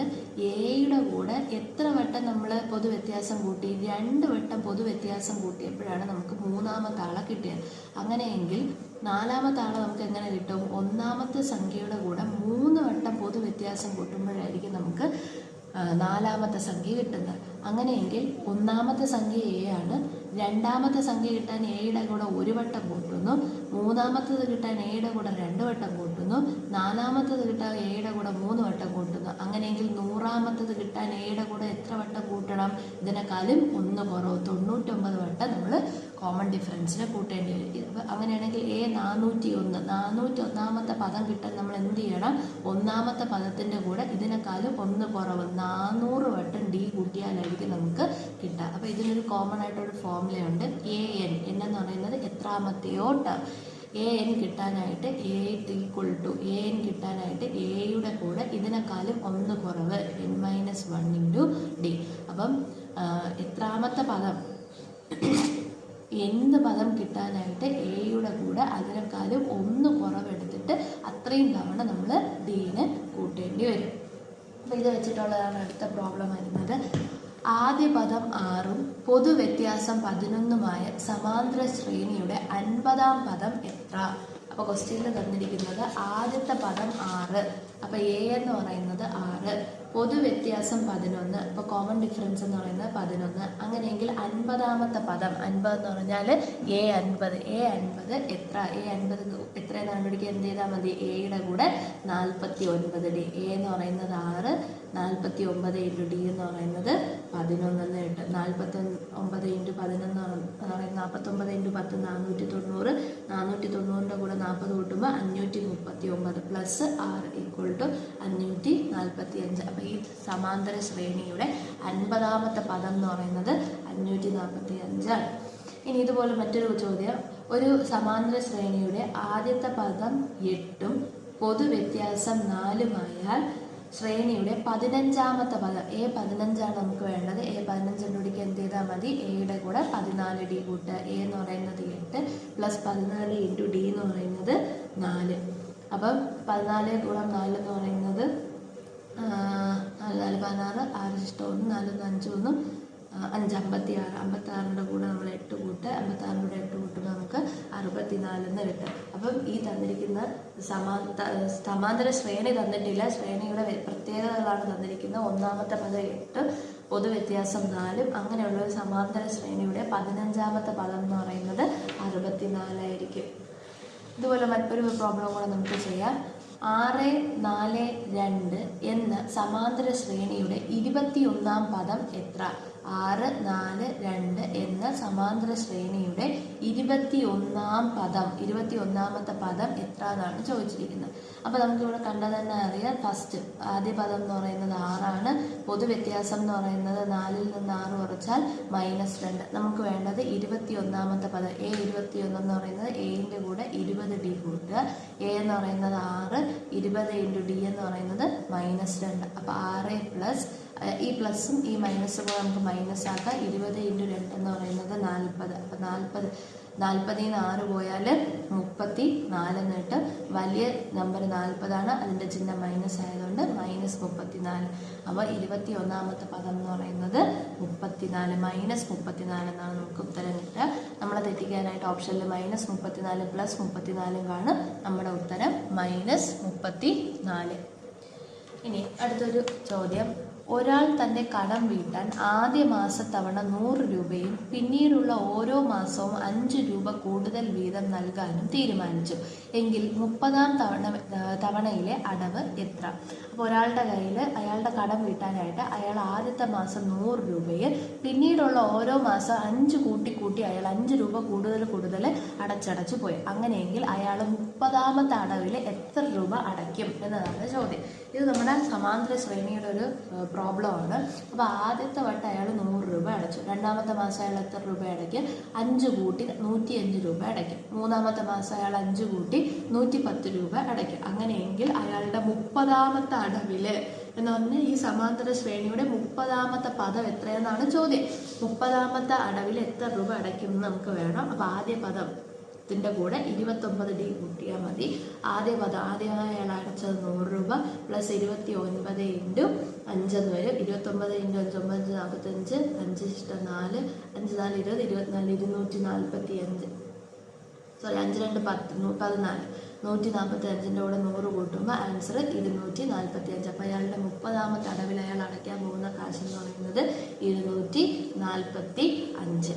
എയുടെ കൂടെ എത്ര വട്ടം നമ്മൾ പൊതുവ്യത്യാസം കൂട്ടി? 2 വട്ടം പൊതുവ്യത്യാസം കൂട്ടിയപ്പോഴാണ് നമുക്ക് മൂന്നാമത്തെ ആളെ കിട്ടിയത്. അങ്ങനെയെങ്കിൽ നാലാമത്തെ ആളെ നമുക്ക് എങ്ങനെ കിട്ടും? ഒന്നാമത്തെ സംഖ്യയുടെ കൂടെ 3 വട്ടം പൊതുവ്യത്യാസം കൂട്ടുമ്പോഴായിരിക്കും നമുക്ക് നാലാമത്തെ സംഖ്യ കിട്ടുന്നത്. അങ്ങനെയെങ്കിൽ ഒന്നാമത്തെ സംഖ്യ എ ആണ്. രണ്ടാമത്തെ സംഖ്യ കിട്ടാൻ എയുടെ കൂടെ 1 വട്ടം കൂട്ടുന്നു. മൂന്നാമത്തത് കിട്ടാൻ എയുടെ കൂടെ 2 വട്ടം കൂട്ടുന്നു. നാലാമത്തത് കിട്ടാൻ എയുടെ കൂടെ 3 വട്ടം കൂട്ടുന്നു. അങ്ങനെയെങ്കിൽ 100ാമത്തത് കിട്ടാൻ എയുടെ കൂടെ എത്ര വട്ടം കൂട്ടണം? ഇതിനേക്കാളും 1 കുറവ്, 99 വട്ടം നമ്മൾ കോമൺ ഡിഫറൻസിനെ കൂട്ടേണ്ടി വരും. അങ്ങനെയാണെങ്കിൽ എ 401, 401ാമത്തെ പദം കിട്ടാൻ നമ്മൾ എന്ത് ചെയ്യണം? ഒന്നാമത്തെ പദത്തിൻ്റെ കൂടെ ഇതിനേക്കാളും 1 കുറവ് 400 വട്ടം ഡി കൂട്ടിയാലായിരിക്കും നമുക്ക് കിട്ടുക. അപ്പോൾ ഇതിനൊരു കോമൺ ആയിട്ടൊരു ഫോർമുലയുണ്ട്. AN എന്ന് പറയുന്നത് എത്രാമത്തെയോ ടേം. AN കിട്ടാനായിട്ട് AN കിട്ടാനായിട്ട് എയുടെ കൂടെ ഇതിനേക്കാളും 1 കുറവ് n-1 × d. അപ്പം എത്രാമത്തെ പദം എന്ത് പദം കിട്ടാനായിട്ട് എയുടെ കൂടെ അതിനേക്കാളും 1 കുറവെടുത്തിട്ട് അത്രയും തവണ നമ്മൾ ഡീനെ കൂട്ടേണ്ടി വരും. അപ്പോൾ ഇത് വെച്ചിട്ടുള്ളതാണ് അടുത്ത പ്രോബ്ലം വരുന്നത്. ആദ്യ പദം 6ഉം പൊതുവ്യത്യാസം 11ഉമായ സമാന്തര ശ്രേണിയുടെ 50-ാം പദം എത്ര? അപ്പോൾ ക്വസ്റ്റ്യനിൽ തന്നിരിക്കുന്നത് ആദ്യത്തെ പദം 6, അപ്പോൾ എ എന്ന് പറയുന്നത് 6, പൊതുവ്യത്യാസം 11, അപ്പോൾ കോമൺ ഡിഫറൻസ് എന്ന് പറയുന്നത് 11. അങ്ങനെയെങ്കിൽ 50-ാമത്തെ പദം 50 എന്ന് പറഞ്ഞാൽ A50 എത്ര? A50 എത്രയെന്ന് കണ്ടുപിടിക്കുക എന്ത് ചെയ്താൽ മതി? എയുടെ കൂടെ 49 ഡി. എ എന്ന് പറയുന്നത് 6, 49 × ഡി എന്ന് പറയുന്നത് 11 എന്ന് കിട്ടും. 49 × 11 എന്ന് പറയുന്നത് 49 × 10 490. 490ൻ്റെ കൂടെ 40 കൂട്ടുമ്പോൾ 539 പ്ലസ് 6 = 545. അപ്പോൾ ഈ സമാന്തര ശ്രേണിയുടെ 50-ാമത്തെ പദം എന്ന് പറയുന്നത് 545 ആണ്. ഇനി ഇതുപോലെ മറ്റൊരു ചോദ്യം. ഒരു സമാന്തര ശ്രേണിയുടെ ആദ്യത്തെ പദം 8ഉം പൊതുവ്യത്യാസം 4ഉമായാൽ ശ്രേണിയുടെ 15-ാമത്തെ പദം A15 ആണ് നമുക്ക് വേണ്ടത്. A15 കണ്ടുപിടിക്കുക എന്ത് ചെയ്താൽ മതി? എയുടെ കൂടെ 14 ഡി കൂട്ടുക. എ എന്ന് പറയുന്നത് 8 പ്ലസ് 14 × ഡി എന്ന് പറയുന്നത് 4. അപ്പം 14 × 4 എന്ന് പറയുന്നത് 4 4 16, 6 ഇഷ്ടം 1, 4 1 5 1 5 56. 56ൻ്റെ കൂടെ നമ്മൾ 8 കൂട്ടുക. 56ൻ്റെ കൂടെ 8 കൂട്ടുമ്പോൾ നമുക്ക് 64 എന്ന് കിട്ടും. അപ്പം ഈ തന്നിരിക്കുന്ന സമാന്തര ശ്രേണി തന്നിട്ടില്ല. ശ്രേണിയുടെ പ്രത്യേകതകളാണ് തന്നിരിക്കുന്നത്. ഒന്നാമത്തെ പദം 8, പൊതുവ്യത്യാസം 4. അങ്ങനെയുള്ള ഒരു സമാന്തര ശ്രേണിയുടെ 15-ാമത്തെ പദം എന്ന് പറയുന്നത് 64 ആയിരിക്കും. ഇതുപോലെ മറ്റൊരു പ്രോബ്ലം കൂടെ നമുക്ക് ചെയ്യാം. 6 4 2 എന്ന സമാന്തര ശ്രേണിയുടെ 21-ാം പദം എത്ര? 6 4 2 എന്ന സമാന്തര ശ്രേണിയുടെ 21-ാം പദം 21-ാമത്തെ പദം എത്ര എന്നാണ് ചോദിച്ചിരിക്കുന്നത്. അപ്പോൾ നമുക്കിവിടെ കണ്ടാൽ തന്നെ അറിയാം. ഫസ്റ്റ് ആദ്യ പദം എന്ന് പറയുന്നത് 6 ആണ്. പൊതുവ്യത്യാസം എന്ന് പറയുന്നത് 4ൽ നിന്ന് 6 കുറച്ചാൽ -2. നമുക്ക് വേണ്ടത് 21-ാമത്തെ പദം. A21 എന്ന് പറയുന്നത് എയുടെ കൂടെ 20 ഡി കൂട്ടുക. എ എന്ന് പറയുന്നത് 6, 20 × ഡി എന്ന് പറയുന്നത് -2. അപ്പോൾ 6 പ്ലസ് ഈ പ്ലസും ഈ മൈനസും കൂടെ നമുക്ക് മൈനസ് ആക്കാം. 20 × 2 എന്ന് പറയുന്നത് 40. അപ്പോൾ 40 നിന്ന് 6 പോയാൽ 34 എന്ന് കിട്ടും. വലിയ നമ്പർ 40 ആണ്. അതിൻ്റെ ചിഹ്നം മൈനസ് ആയതുകൊണ്ട് -34. അപ്പോൾ 21-ാമത്തെ പദം എന്ന് പറയുന്നത് 34 -34 എന്നാണ് നമുക്ക് ഉത്തരം കിട്ടുക. നമ്മളെ തെറ്റിക്കാനായിട്ട് ഓപ്ഷനിൽ -34 പ്ലസ് 34 കാണും. നമ്മുടെ ഉത്തരം -34. ഇനി അടുത്തൊരു ചോദ്യം. ഒരാൾ തൻ്റെ കടം വീട്ടാൻ ആദ്യ മാസത്തവണ 100 രൂപയും പിന്നീടുള്ള ഓരോ മാസവും 5 രൂപ കൂടുതൽ വീതം നൽകാനും തീരുമാനിച്ചു. എങ്കിൽ 30-ാം തവണയിലെ അടവ് എത്ര? അപ്പോൾ ഒരാളുടെ കയ്യിൽ അയാളുടെ കടം വീട്ടാനായിട്ട് അയാൾ ആദ്യത്തെ മാസം 100 രൂപയും പിന്നീടുള്ള ഓരോ മാസം 5 കൂട്ടി അയാൾ 5 രൂപ കൂടുതൽ അടച്ചടച്ചു പോയി. അങ്ങനെയെങ്കിൽ അയാൾ 30-ാമത്തെ അടവിൽ എത്ര രൂപ അടയ്ക്കും എന്നതാണ് ചോദ്യം. ഇത് നമ്മുടെ സമാന്തര ശ്രേണിയുടെ ഒരു പ്രോബ്ലമാണ്. അപ്പോൾ ആദ്യത്തെ വട്ടം അയാൾ 100 രൂപ അടച്ചു. രണ്ടാമത്തെ മാസം അയാൾ എത്ര രൂപ അടയ്ക്കും? 5 കൂട്ടി 105 രൂപ അടയ്ക്കും. മൂന്നാമത്തെ മാസം അയാൾ 5 കൂട്ടി 110 രൂപ അടയ്ക്കും. അങ്ങനെയെങ്കിൽ അയാളുടെ 30-ാമത്തെ അടവിൽ എന്ന് പറഞ്ഞാൽ ഈ സമാന്തര ശ്രേണിയുടെ 30-ാമത്തെ പദം എത്രയെന്നാണ് ചോദ്യം. 30-ാമത്തെ അടവിൽ എത്ര രൂപ അടയ്ക്കുമെന്ന് നമുക്ക് വേണം. അപ്പോൾ ആദ്യ പദത്തിൻ്റെ കൂടെ 29 ഡി കൂട്ടിയാൽ മതി. ആദ്യമായി അയാൾ അടച്ചത് 100 രൂപ പ്ലസ് 29 × 5 എന്ന് വരും. 29 × 5 9 45, 5 ഇഷ്ടം 4, 5 4 20, 24 245. സോറി 5 2 10 14. 145ൻ്റെ കൂടെ 100 കൂട്ടുമ്പോൾ ആൻസർ 245. അപ്പോൾ അയാളുടെ 30-ാമത്തെ അടവിൽ അയാൾ അടയ്ക്കാൻ പോകുന്ന കാശ് എന്ന് പറയുന്നത് 245.